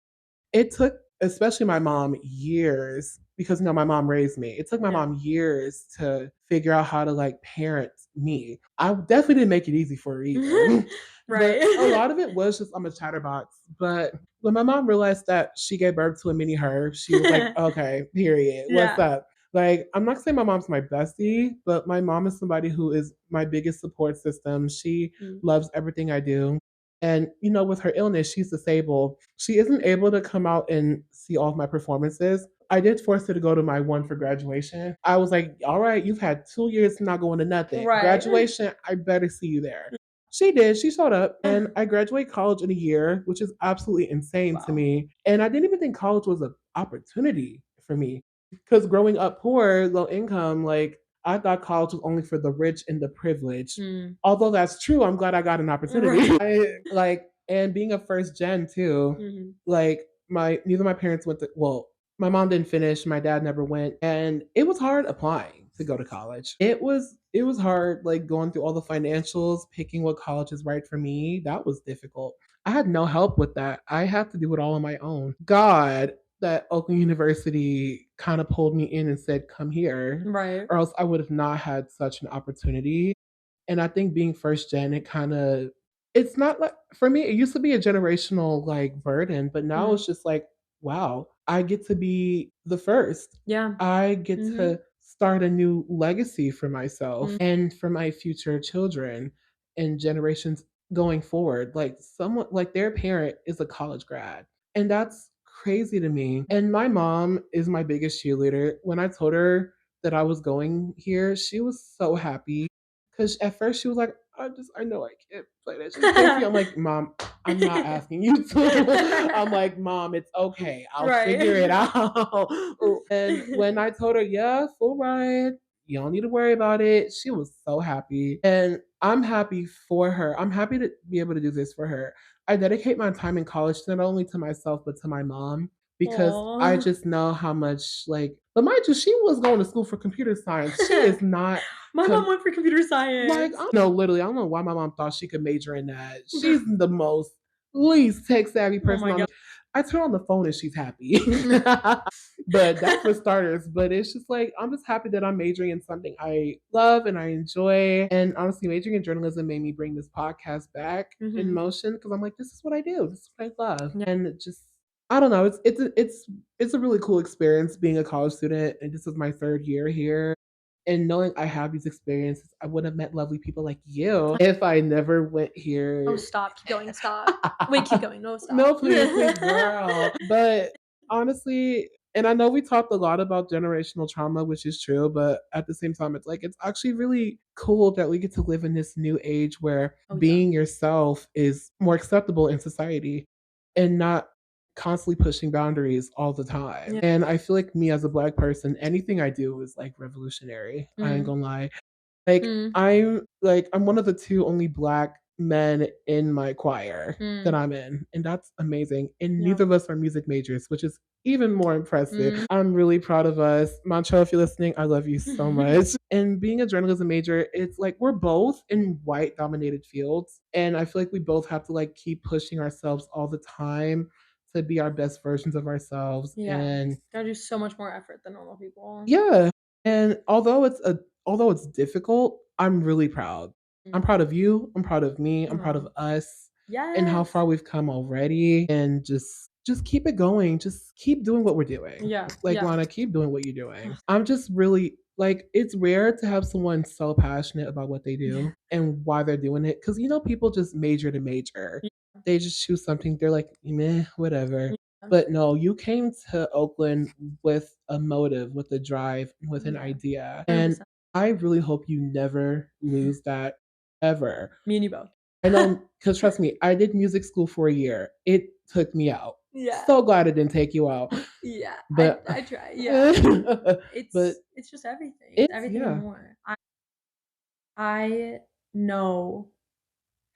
It took, especially my mom, years because you know my mom raised me. It took my Yeah. mom years to figure out how to like parent me. I definitely didn't make it easy for her either. But a Right. lot of it was just I'm a chatterbox. But when my mom realized that she gave birth to a mini her, she was like, okay, period. What's Yeah. up? Like, I'm not saying my mom's my bestie, but my mom is somebody who is my biggest support system. She Mm. loves everything I do. And, you know, with her illness, she's disabled. She isn't able to come out and see all of my performances. I did force her to go to my one for graduation. I was like, all right, you've had 2 years not going to nothing. Right. Graduation, I better see you there. She did. She showed up, and I graduated college in a year, which is absolutely insane to Wow. me. And I didn't even think college was an opportunity for me because growing up poor, low income, like I thought college was only for the rich and the privileged. Mm. Although that's true, I'm glad I got an opportunity. Right. And being a first gen too, Mhm. like my neither of my parents went to, well, my mom didn't finish, my dad never went, and it was hard applying to go to college. It was hard, like going through all the financials, picking what college is right for me. That was difficult. I had no help with that. I had to do it all on my own. God, that Oakland University kind of pulled me in and said, "Come here," Right. or else I would have not had such an opportunity. And I think being first gen, it kind of, it's not like, for me, it used to be a generational like burden, but now Mhm. it's just like, wow, I get to be the first. Yeah. I get Mhm. to start a new legacy for myself Mm. and for my future children and generations going forward. Like someone, like their parent is a college grad. And that's crazy to me. And my mom is my biggest cheerleader. When I told her that I was going here, she was so happy. Cause at first she was like, I know I can't play that. She's paying for you. I'm like, Mom, I'm not asking you to. I'm like, Mom, it's okay. I'll figure it Right. out. And when I told her, yeah, full ride, you don't need to worry about it, she was so happy. And I'm happy for her. I'm happy to be able to do this for her. I dedicate my time in college not only to myself, but to my mom because I Aw. just know how much, like, but mind you, she was going to school for computer science. She is not My mom went for computer like, science. I don't know, literally, I don't know why my mom thought she could major in that. She's the most least tech savvy Oh person my on god. the. I turn on the phone and she's happy. But that's for starters. But it's just like I'm just happy that I'm majoring in something I love and I enjoy. And honestly, majoring in journalism made me bring this podcast back in Mhm. motion because I'm like, this is what I do. This is what I love. Yeah. And it just, I don't know. It's a really cool experience being a college student, and this is my third year here. And knowing I have these experiences, I would have met lovely people like you if I never went Oh, here. stop. Keep going. Stop. Wait, keep going. No, No, stop. please, girl. But honestly, and I know we talked a lot about generational trauma, which is true, but at the same time, it's like it's actually really cool that we get to live in this new age where Oh, yeah. being yourself is more acceptable in society and not constantly pushing boundaries all the time. Yeah. And I feel like me as a black person, anything I do is like revolutionary. I ain't Mm. gonna lie. I'm one of the two only black men in my choir that Mm. I'm in, and that's amazing. And Yeah. neither of us are music majors, which is even more impressive. Mm. I'm really proud of us. Mancho, if you're listening, I love you so much. And being a journalism major, it's like we're both in white dominated fields. And I feel like we both have to like keep pushing ourselves all the time to be our best versions of ourselves. Yeah. And Gotta do so much more effort than normal people. yeah. And although it's difficult, I'm really proud. I'm Mm. proud of you, I'm proud of me, I'm proud Aw. of us and how Yes. far we've come already and just keep it going. Just keep doing what we're doing. Yeah. Like Yeah. Lana, keep doing what you're doing. I'm just really like it's rare to have someone so passionate about what they Yeah. do and why they're doing it. Cause people just major to major. Yeah. They just choose something, they're like, meh, whatever. Yeah. But no, you came to Oakland with a motive, with a drive, with an Yeah. idea. And 100%. I really hope you never lose that ever. Me and you both. I know, because trust me, I did music school for a year. It took me out. Yeah. So glad it didn't take you out. Yeah. I But, I try. Yeah. but It's just everything. It's it's, everything and yeah. more. I know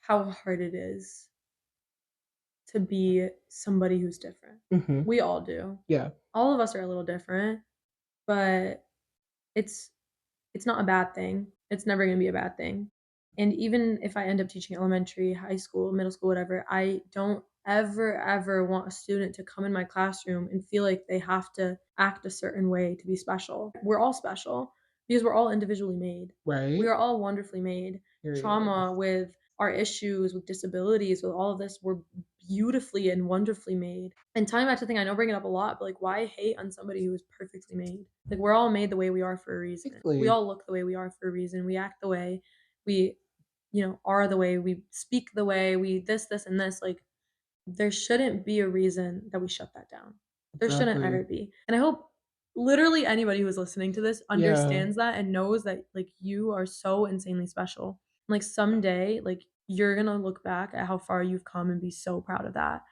how hard it is to be somebody who's different. Hmm. We all do. Yeah. All of us are a little different, but it's it's not a bad thing. It's never gonna be a bad thing. And even if I end up teaching elementary, high school, middle school, whatever, I don't ever, ever want a student to come in my classroom and feel like they have to act a certain way to be special. We're all special because we're all individually made. We Right? are all wonderfully made. Period. Trauma with our issues, with disabilities, with all of this, we're beautifully and wonderfully made. And tying back to the thing, I know I bring it up a lot, but like, why hate on somebody who is perfectly made? Like, we're all made the way we are for a reason. We Exactly. all look the way we are for a reason. We act the way we, are the way we speak the way we this, and this. Like, there shouldn't be a reason that we shut that down. There shouldn't Exactly. ever be. And I hope literally anybody who's listening to this Yeah. understands that and knows that like you are so insanely special. Like someday, like you're gonna look back at how far you've come and be so proud of that.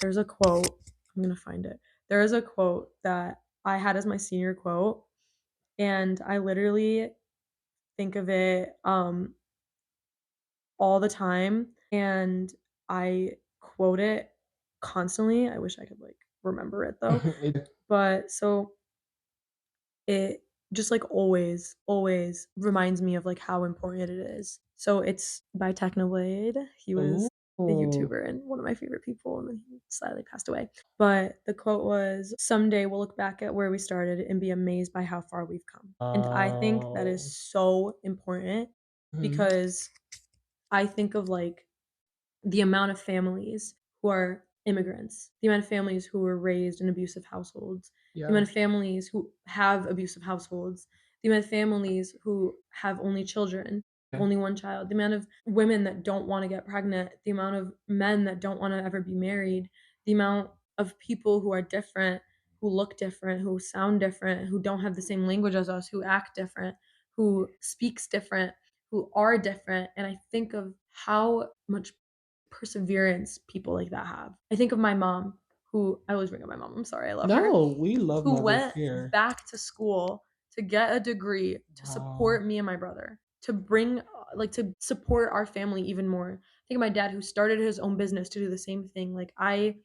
There's a quote, I'm gonna find it. There is a quote that I had as my senior quote, and I literally think of it all the time, and I quote it constantly. I wish I could like remember it though. But so it just like always reminds me of like how important it is. So it's by Technoblade. He was a Oh. YouTuber and one of my favorite people, and then he sadly passed away. But the quote was, "Someday we'll look back at where we started and be amazed by how far we've come." And I think that is Oh. so important Mhm. because I think of like the amount of families who are immigrants, the amount of families who were raised in abusive households, the Yeah. amount of families who have abusive households, the amount of families who have only children, Yeah. only one child, the amount of women that don't want to get pregnant, the amount of men that don't want to ever be married, the amount of people who are different, who look different, who sound different, who don't have the same language as us, who act different, who speaks different, who are different. And I think of how much perseverance people like that have. I think of my mom, who I always bring up my mom, I'm sorry, I love her, No, we love who mothers went here. back to school to get a degree to Wow. support me and my brother, to bring like to support our family even more. Think of my dad who started his own business to do the same thing. Like I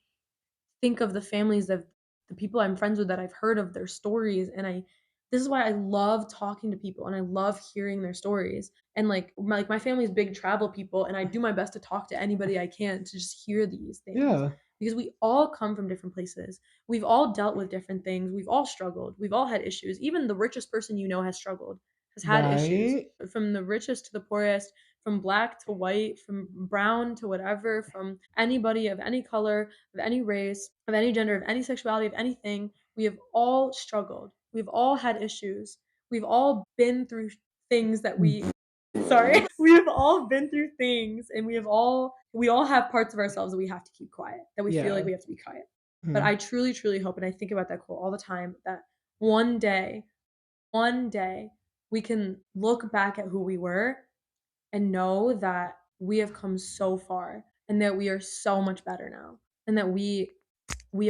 think of the families of the people I'm friends with that I've heard of their stories, and I this is why I love talking to people and I love hearing their stories. And like my family's big travel people, and I do my best to talk to anybody I can to just hear these things Yeah. because we all come from different places. We've all dealt with different things. We've all struggled. We've all had issues. Even the richest person you know has struggled, has had issues. Right? From the richest to the poorest, from black to white, from brown to whatever, from anybody of any color, of any race, of any gender, of any sexuality, of anything. We have all struggled. We've all had issues. We've all been through things that we sorry. We have all been through things, and we all have parts of ourselves that we have to keep quiet, that we feel like Yeah. we have to be quiet. But Mhm. I truly, truly hope, and I think about that quote all the time, that one day, one day, we can look back at who we were and know that we have come so far and that we are so much better now and that we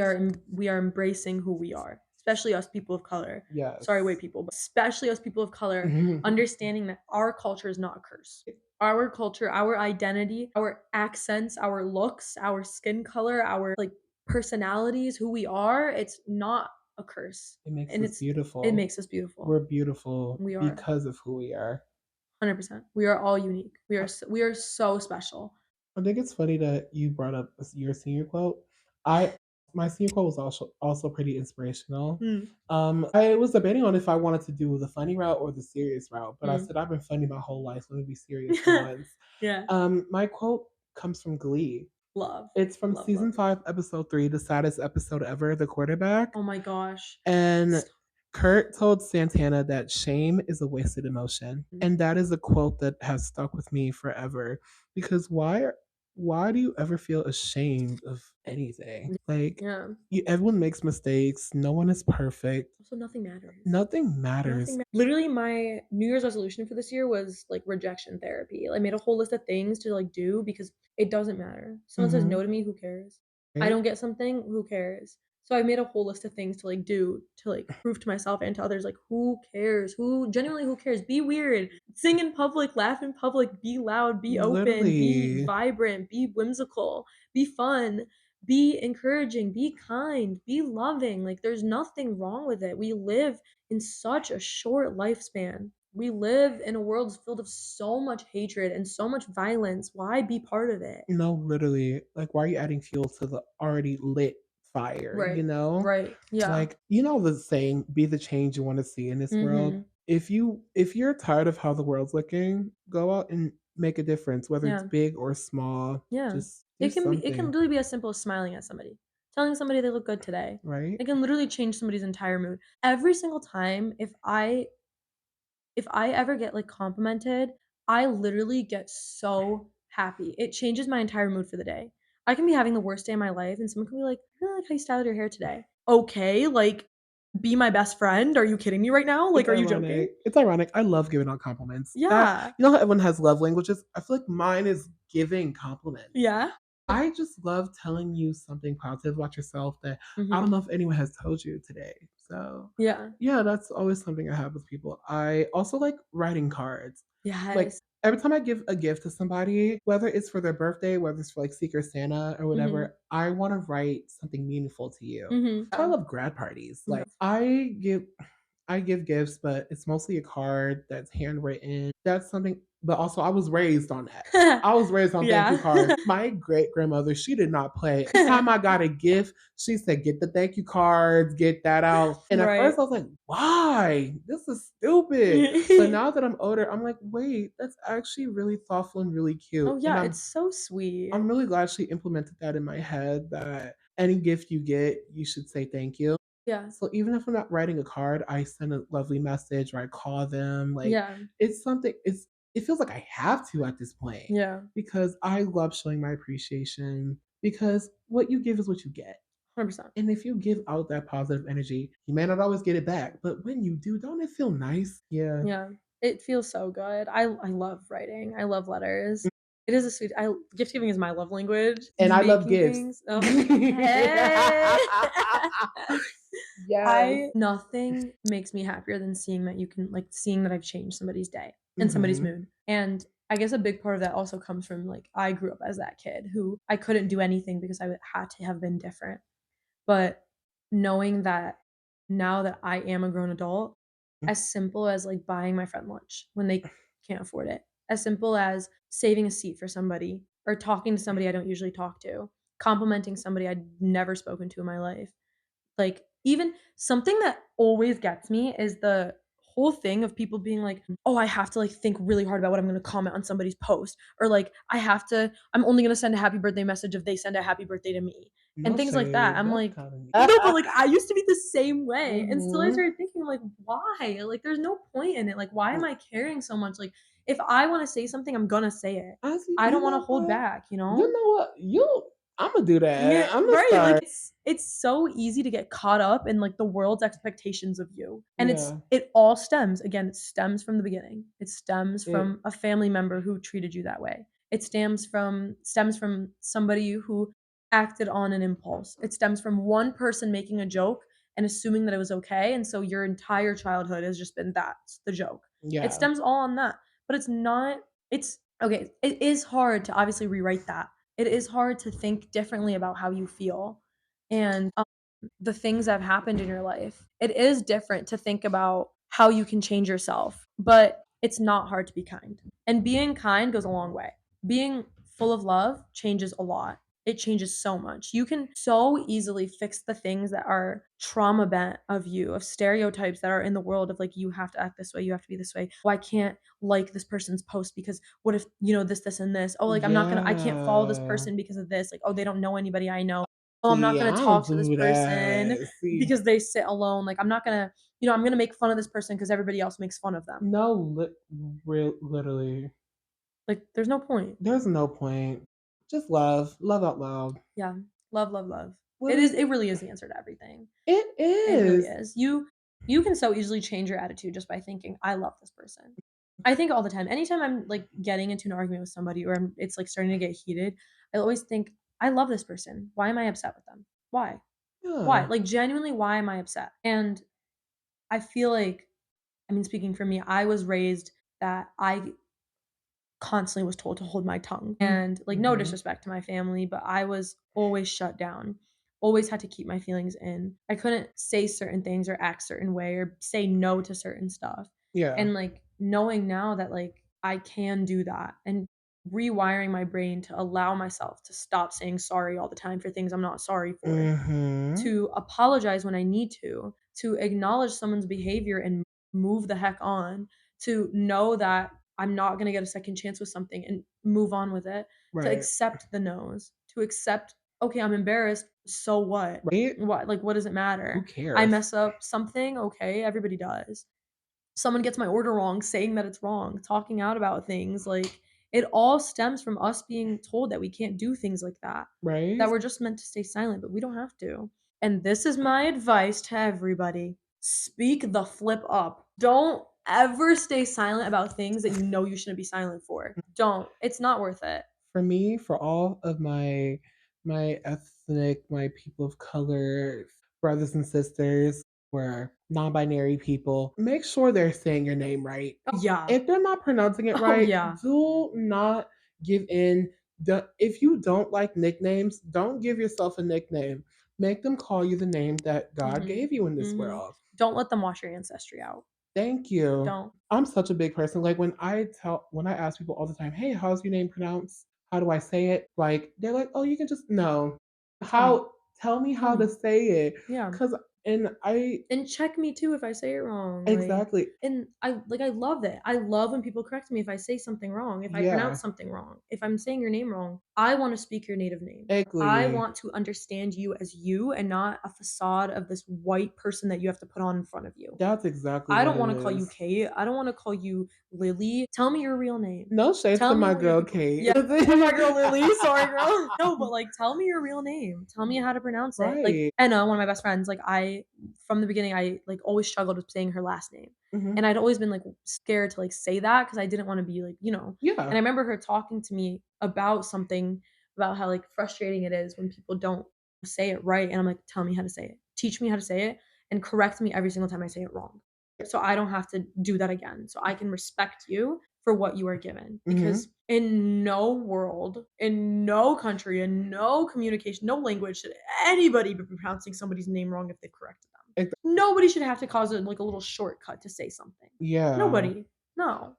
are embracing who we are, especially us people of color. Sorry, white Yes. people, but especially us people of color, Mhm. understanding that our culture is not a curse. Our culture, our identity, our accents, our looks, our skin color, our like personalities, who we are, it's not a curse. It makes And us it beautiful. makes us beautiful. We're beautiful We are because of who we are. 100%. We are all unique. We are so special. I think it's funny that you brought up your senior quote. I My senior quote was also pretty inspirational. Mm, I was debating on if I wanted to do the funny route or the serious route, but I mm. said I've been funny my whole life. Let me be serious for once. Yeah. My quote comes from Glee. Love. It's from Love, love, season love. 5, episode 3, the saddest episode ever, the quarterback. Oh my gosh. And Stop. Kurt told Santana that shame is a wasted emotion. Mm. And that is a quote that has stuck with me forever. Because why do you ever feel ashamed of anything? Like Yeah. everyone makes mistakes. No one is perfect. Also, nothing matters. Nothing matters. Literally, my New Year's resolution for this year was like rejection therapy. I made a whole list of things to like do because it doesn't matter. Someone says Hmm. no to me, who cares? I Right? don't get something, who cares? So I made a whole list of things to like do to like prove to myself and to others like who cares? Who cares? Be weird. Sing in public, laugh in public, be loud, be open, be Literally. vibrant, be whimsical, be fun, be encouraging, be kind, be loving. Like there's nothing wrong with it. We live in such a short lifespan. We live in a world filled of so much hatred and so much violence. Why be part of it? No, literally. Like, why are you adding fuel to the already lit fire? Right. Right. Yeah. Like, you know the saying, be the change you want to see in this world. Mhm. If you're tired of how the world's looking, go out and make a difference, whether it's Yeah. big or small. Yeah. Just do It can something, literally be as simple as smiling at somebody, telling somebody they look good today. right? It can literally change somebody's entire mood. Every single time if I ever get like complimented, I literally get so happy. It changes my entire mood for the day. I can be having the worst day of my life and someone can be like, "I really like how you styled your hair today." Okay, like be my best friend. Are you kidding me right now? Like It's are you joking? ironic. It's ironic. I love giving out compliments. That Yeah. you know how everyone has love languages. I feel like mine is giving compliments. Yeah. I just love telling you something positive about yourself that I don't Mhm. know if anyone has told you today. So, Yeah. yeah, that's always something I have with people. I also like writing cards. Like Yes. every time I give a gift to somebody, whether it's for their birthday, whether it's for like Secret Santa or Mhm. whatever, I want to write something meaningful to you. Mhm. So I love grad parties. Yeah. Like I give gifts, but it's mostly a card that's handwritten. That's something, but also I was raised on that. I was raised on thank you Yeah. cards. My great grandmother, she did not play. Every time I got a gift, she said, "Get the thank you cards, get that out." And at Right. first, I was like, "Why? This is stupid." But now that I'm older, I'm like, "Wait, that's actually really thoughtful and really cute." Oh, And yeah, it's so sweet. I'm really glad she implemented that in my head that any gift you get, you should say thank you. Yeah. So even if I'm not writing a card, I send a lovely message or I call them. Like Yeah. it's something it feels like I have to at this point Yeah. because I love showing my appreciation because what you give is what you get. 100%. And if you give out that positive energy, you may not always get it back, but when you do, don't it feel nice? Yeah. Yeah. It feels so good. I love writing. I love letters. It is a sweet I gift giving is my love language. And I love Making gifts. things oh, hey. Yes. I nothing makes me happier than seeing that you can like, seeing that I've changed somebody's day and somebody's Mhm. mood, and I guess a big part of that also comes from, like, I grew up as that kid who I couldn't do anything because had to have been different, but knowing that now that I am a grown adult, as simple as, like, buying my friend lunch when they can't afford it, as simple as saving a seat for somebody or talking to somebody I don't usually talk to, complimenting somebody I'd never spoken to in my life. Like, even something that always gets me is the whole thing of people being like, "Oh, I have to, like, think really hard about what I'm gonna comment on somebody's post," or, like, I'm only gonna send a happy birthday message if they send a happy birthday to me," and No things like that. shade. I'm That's like kind of neat. no, but, like, I used to be the same way, and still I Mhm. started thinking, like, "Why?" Like, there's no point in it, like, why am I caring so much? Like, if I wanna say something, I'm gonna say it. Honestly, I you don't wanna know hold what? back, you You know? know what? Imma do Yeah, that. Imma right, like, start. it's so easy to get caught up in, like, the world's expectations of you, and Yeah. it all stems again, it stems from the beginning. It stems It from a family member who treated you that way. It stems from somebody who acted on an impulse. It stems from one person making a joke and assuming that it was okay, and so your entire childhood has just been that's the joke. It yeah. stems all on that, but it's not it's okay, it is hard to obviously rewrite that. It is hard to think differently about how you feel and, the things that have happened in your life. It is different to think about how you can change yourself, but it's not hard to be kind, and being kind goes a long way. Being full of love changes a lot. It changes so much. You can so easily fix the things that are trauma bent of you, of stereotypes that are in the world of, like, "You have to act this way, you have to be this way. Oh, I can't like this person's post because what if, this, and this? Oh, like, I can't follow this Yeah. person because of this. Like, oh, they don't know anybody I know. Oh, I'm not See, gonna I don't talk to this do person that. See, because they sit alone. Like, I'm gonna make fun of this person because everybody else makes fun of them. no, literally. Like, there's no point. There's no point. Just love. Love out loud. Yeah. Love, love, love. Literally, It really is the answer to everything. it It really is. is. You can so easily change your attitude just by thinking, "I love this person." I think all the time. Anytime I'm, like, getting into an argument with somebody or it's, like, starting to get heated, I always think, "I love this person. Why am I upset with them? Why? Why?" Yeah. Like, genuinely, why am I upset? And I feel like I mean, speaking for me, I was raised that I constantly was told to hold my tongue. And, like, no Mhm. disrespect to my family, but I was always shut down, always had to keep my feelings in. I couldn't say certain things or act certain way or say no to certain stuff. Yeah. And, like, knowing now that, like, I can do that and rewiring my brain to allow myself to stop saying sorry all the time for things I'm not sorry for, Mhm. to apologize when I need to acknowledge someone's behavior and move the heck on, to know that I'm not gonna get a second chance with something and move on with it, to Right. accept the no's, to accept, "Okay, I'm embarrassed, so what? Right? What does it Who matter? I cares? mess up something, okay, everybody does. Someone gets my order wrong, saying that it's wrong, talking out about things, like, it all stems from us being told that we can't do things like that Right? we're just meant to stay silent, but we don't have to. And this is my advice to everybody. Speak the flip up. Don't ever stay silent about things that you know you shouldn't be silent for. Don't. It's not worth it. For me, for all of my ethnic, my people of color, brothers and sisters, or non-binary people, make sure they're saying your name right. Yeah. If they're not pronouncing it Oh, right, yeah. do not give in. If you don't like nicknames, don't give yourself a nickname. Make them call you the name that God Mhm. gave you in this Mhm. world. Don't let them wash your ancestry out. Thank you. Don't. I'm such a big person. Like when I ask people all the time, "Hey, how's your name pronounced? How do I say it?" Like they're like, "Oh, you can just no. Tell me. How tell me Tell how to me. say it." Yeah. Cuz and I And check me too if I say it wrong, exactly. and I love it. I love when people correct me if I say something wrong, if I Yeah. pronounce something wrong, if I'm saying your name wrong. I wanna speak your native name. I Exactly. want to understand you as you and not a facade of this white person that you have to put on in front of you. That's exactly I what don't it wanna call you is. Kate. I don't wanna call you Lily. Tell me your real name. No shade Tell to me my what your girl people Kate. Yeah, or my girl Lily, sorry, girl. No, but, like, tell me your real name. Tell me how to pronounce it. Like, Right. Anna, one of my best friends, like, from the beginning, like, always struggled with saying her last name, Mhm. and I'd always been, like, scared to, like, say that because I didn't wanna be, like, and Yeah. I remember her talking to me about something, about how, like, frustrating it is when people don't say it right, and I'm like, "Tell me how to say it. Teach me how to say it, and correct me every single time I say it wrong." So I don't have to do that again. So I can respect you for what you are given. Mhm. Because in no world, in no country, in no communication, no language should anybody be pronouncing somebody's name wrong if they've corrected them. Nobody should have to cause it like a little shortcut to say something. Yeah. Nobody. No.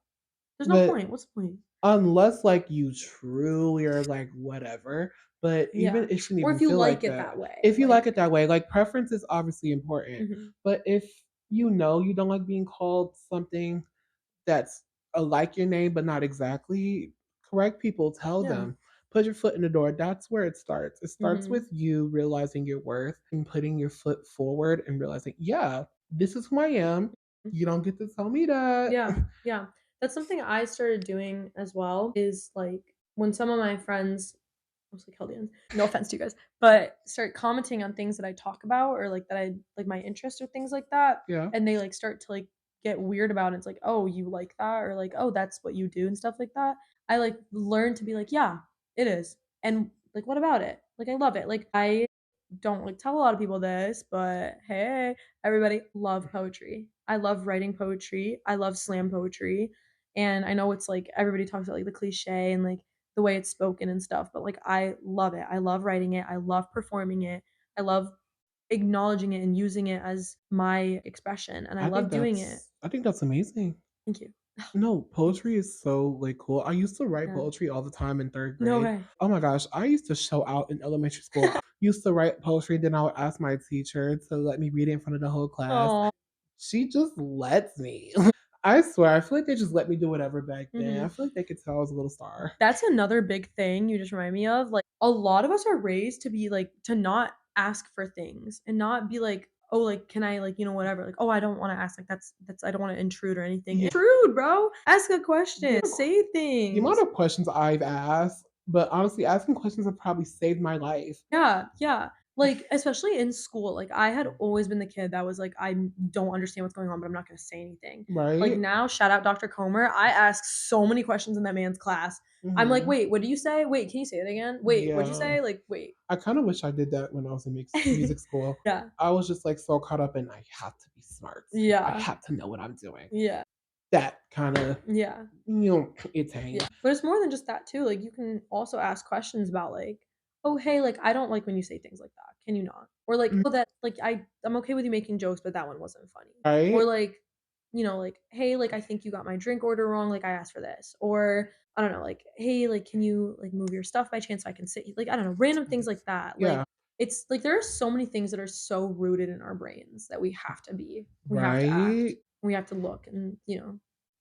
There's no But point. What's the point? unless, like, you truly are like, whatever, but even Yeah. it shouldn't Or even if you feel like like it that. that way. If you like it that way, like, preference is obviously important, Mhm. but if you know you don't like being called something that's, like your name, but not exactly, correct people, tell Yeah. them. Put your foot in the door, that's where it starts. It starts with Mhm. you realizing your worth and putting your foot forward and realizing, "Yeah, this is who I am. You don't get to tell me that." Yeah, yeah. That's something I started doing as well, is, like, when some of my friends, mostly Chaldeans, no offense to you guys, but start commenting on things that I talk about or, like, that I like my interests or things like that, Yeah, and they, like, start to, like, get weird about it. It's like, "Oh, you like that?" Or, like, "Oh, that's what you do," and stuff like that. I, like, learned to be like, "Yeah, it is." And, like, "What about it?" Like, I love it. Like, I don't, like, tell a lot of people this, but hey, everybody, love poetry. I love writing poetry. I love slam poetry. And I know it's like everybody talks about like the cliche and like the way it's spoken and stuff, but like I love it. I love writing it. I love performing it. I love acknowledging it and using it as my expression. And I love doing it. I think that's amazing. Thank you. No, Thanks. poetry is so, like, cool. I used to write Yeah. poetry all the time in 3rd No grade. way. Oh my gosh, I used to show out in elementary school. I used to write poetry, then I would ask my teacher to let me read it in front of the whole class. Oh. She just lets me. I swear, I feel like they just let me do whatever back then. I Mhm. feel like they could tell I was a little star. That's another big thing you just remind me of, like, a lot of us are raised to be, like, to not ask for things and not be like, "Oh, like, can I, like, whatever," like, "Oh, I don't wanna ask," like, that's I don't wanna intrude or anything. Yeah. Intrude, bro! Ask a question, The say the amount things. of questions I've asked, but honestly, asking questions have probably saved my life. Yeah, yeah. Like, especially in school, like, I had always been the kid that was like, "I don't understand what's going on, but I'm not gonna say anything." Like, Right? now, shout out Dr. Comer, I ask so many questions in that man's class. I'm like, Mhm. "Wait, what do you say? Wait, can you say it again? Wait, what'd you Yeah. say? Like, wait." I kinda wish I did that when I was in music school. Yeah. I was just, like, so caught up in, "I have to be smart. I Yeah. have to know what I'm doing." Yeah. That kinda, Yeah. irritating. Yeah. But it's more than just that too, like, you can also ask questions about, like, "Oh, hey, like, I don't like when you say things like that. Can you not?" Or like, Mm, "Oh, that like, I'm okay with you making jokes, but that one wasn't funny." Or right? like, like, "Hey, like, I think you got my drink order wrong, like, I asked for this." Or I don't know, like, "Hey, like, can you, like, move your stuff by chance so I can sit like, I don't know, random things like that. Like, Yeah. it's like, there are so many things that are so rooted in our brains that we have to act, Right? we have to look and, I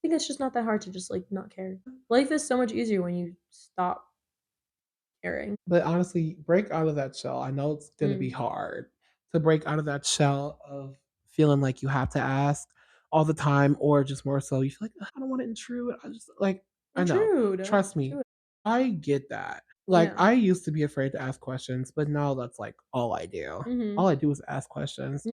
think it's just not that hard to just, like, not care. Life is so much easier when you stop caring. But honestly, break out of that shell. I know it's gonna be Mm. hard to break out of that shell of feeling like you have to ask all the time, or just more so you feel like, "Ugh, I don't wanna intrude." I just like I know. Intrude. Trust me, Do it. I get that. Like, Yeah. I used to be afraid to ask questions, but now that's, like, all I do. All Mhm. I do is ask questions.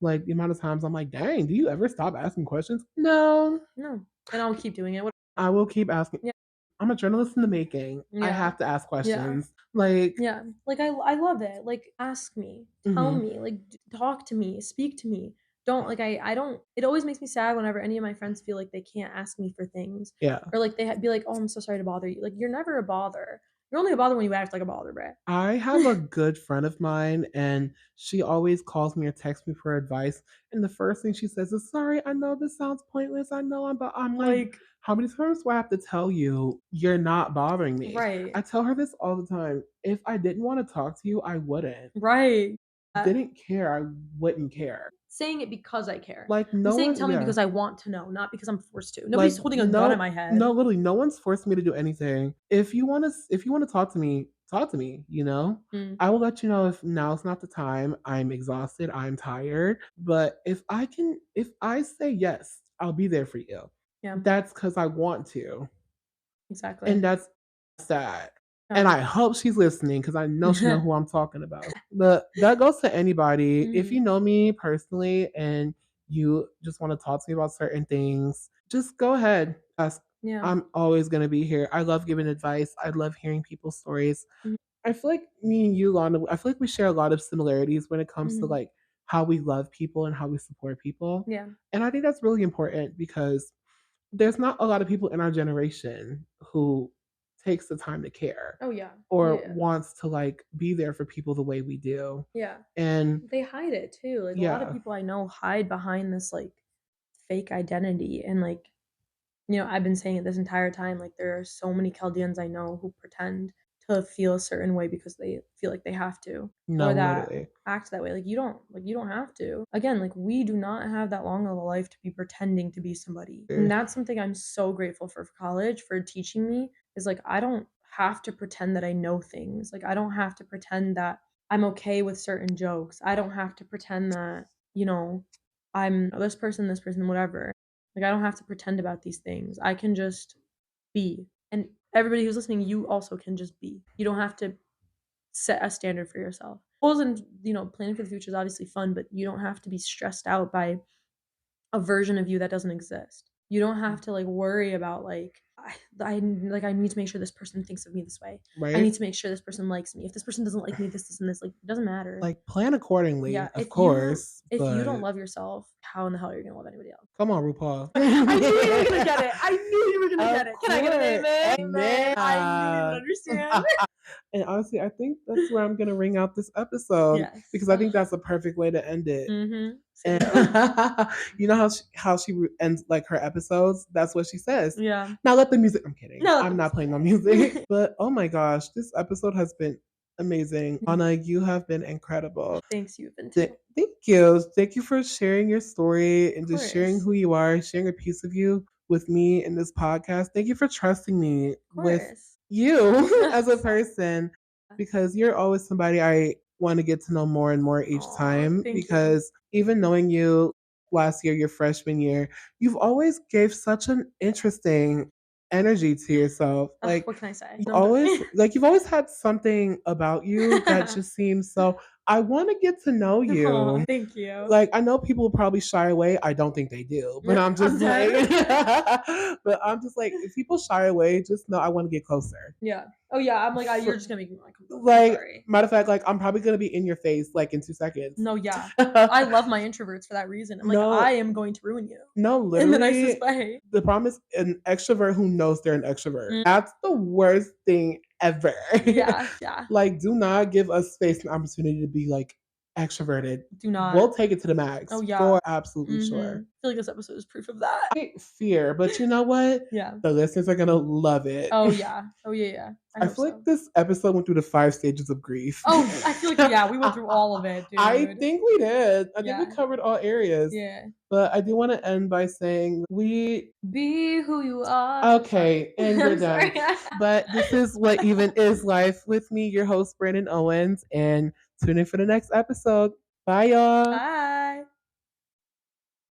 Like, the amount of times I'm like, "Dang, do you ever stop asking questions?" "No, No, and I'll keep doing it. What I will keep asking." Yeah. I'm a journalist in the making. I Yeah. have to ask Yeah. questions. Like, Yeah. Like, I love it. Like, ask me, tell mhm, me, like, talk to me, speak to me. Don't like, I don't it always makes me sad whenever any of my friends feel like they can't ask me for things yeah. or, like, be like, "Oh, I'm so sorry to bother you." Like, you're never a bother. You're only a bother when you act like a bother, I have a good friend of mine, and she always calls me or texts me for advice. And the first thing she says is, "Sorry, I know this sounds pointless. I know but I'm like, Like, how many times do I have to tell you you're not bothering me?" right. I tell her this all the time. If I didn't want to talk to you, I wouldn't. Right. Didn't care, I wouldn't care. Saying it because I care. Like I'm no saying one, tell me yeah. because I want to know, not because I'm forced to. Like Nobody's holding a gun at no, my head. no, literally, no one's forced me to do anything. If you want to talk to me, talk to me. Mm, I will let you know if now's not the time. I'm exhausted. I'm tired. But if I say yes, I'll be there for you. yeah, That's because I want to, and exactly. that's sad. And Yeah. I hope she's listening because I know she know who I'm talking about. But that goes to anybody. If you Mhm. know me personally and you just want to talk to me about certain things, just go ahead. Yeah. I'm always gonna be here. I love giving advice. I love hearing people's stories. Mhm. I feel like me and you, Lana, I feel like we share a lot of similarities when it comes to Mhm. like how we love people and how we support people. Yeah. And I think that's really important because there's not a lot of people in our generation who takes the time to care Oh, yeah. Yeah, or yeah. wants to like be there for people the way we do. Yeah. And They hide it too. Like, a lot of yeah, people I know hide behind this, like, fake identity and, like, I've been saying it this entire time, like, there are so many Chaldeans I know who pretend to feel a certain way because they feel like they have to, or no, that literally. act that way, like, you don't have to. Again, like, we do not have that long of a life to be pretending to be somebody, and that's something I'm so grateful for college for teaching me, is, like, I don't have to pretend that I know things, like, I don't have to pretend that I'm okay with certain jokes, I don't have to pretend that, I'm this person, whatever. Like, I don't have to pretend about these things. I can just be. And everybody who's listening, you also can just be. You don't have to set a standard for yourself. Goals and, planning for the future is obviously fun, but you don't have to be stressed out by a version of you that doesn't exist. You don't have to like worry about like I need to make sure this person thinks of me this way. I Right? need to make sure this person likes me. If this person doesn't like me, this and this, like it doesn't matter. Like plan accordingly, Yeah, of course, if you don't but love yourself, how in the hell are you gonna love anybody else? come on, RuPaul. I knew you were gonna get it. I knew you were gonna Of get it. Can I get an course. amen? Amen. I knew you would understand. And honestly, I think that's where I'm gonna ring out this episode Yes. because I think that's a perfect way to end it. Same And here. you know how she ends like her episodes? That's what she says. Yeah. Now let the music. I'm kidding. No, let the I'm not music playing no music. play. But oh my gosh, this episode has been amazing. Anna, you have been incredible. Thanks, you've been too. Thank you. Thank you for sharing your story and Of just sharing course. who you are, sharing a piece of you with me in this podcast. Thank you for trusting me Of with course. you as a Stop. person because you're always somebody I want to get to know more and more each Aw, time thank you. because even knowing you last year, your freshman year, you've always gave such an interesting energy to yourself. Ugh, what can I say? You've No, I'm always joking. like you've always had something about you that just seems so I want to get to know Aw, you. thank you. Like I know people probably shy away. I don't think they do, but I'm I'm just like, dead. but I'm just like, if people shy away, just know I want to get closer. Yeah. Oh, yeah, I'm like, you're For, just gonna make me wanna come closer, I'm like, sorry. matter of fact, like I'm probably gonna be in your face like in 2 seconds. No, yeah. I love my introverts for that reason. I'm like, No, I am going to ruin you no, in the nicest literally, way. the problem is an extrovert who knows they're an extrovert. Mm, That's the worst thing ever. yeah, yeah. Like, do not give us space and opportunity to be like extroverted. Do not. We'll take it to the max Oh, yeah. for absolutely sure. I feel like this episode is proof of that. Fear, but you know what? Yeah. The listeners are gonna love it. Oh, yeah. Oh, yeah, yeah. I I hope feel like so. this episode went through the 5 stages of grief. Oh, I feel like yeah, we went through all of it, I dude. think we did. I think we Yeah. covered all areas. Yeah. But I do want to end by saying we Be who you are. Sorry. okay, and we're I'm done. sorry. But this is what even is life with me, your host Brandon Owens, and tune in for the next episode. Bye, y'all. Bye.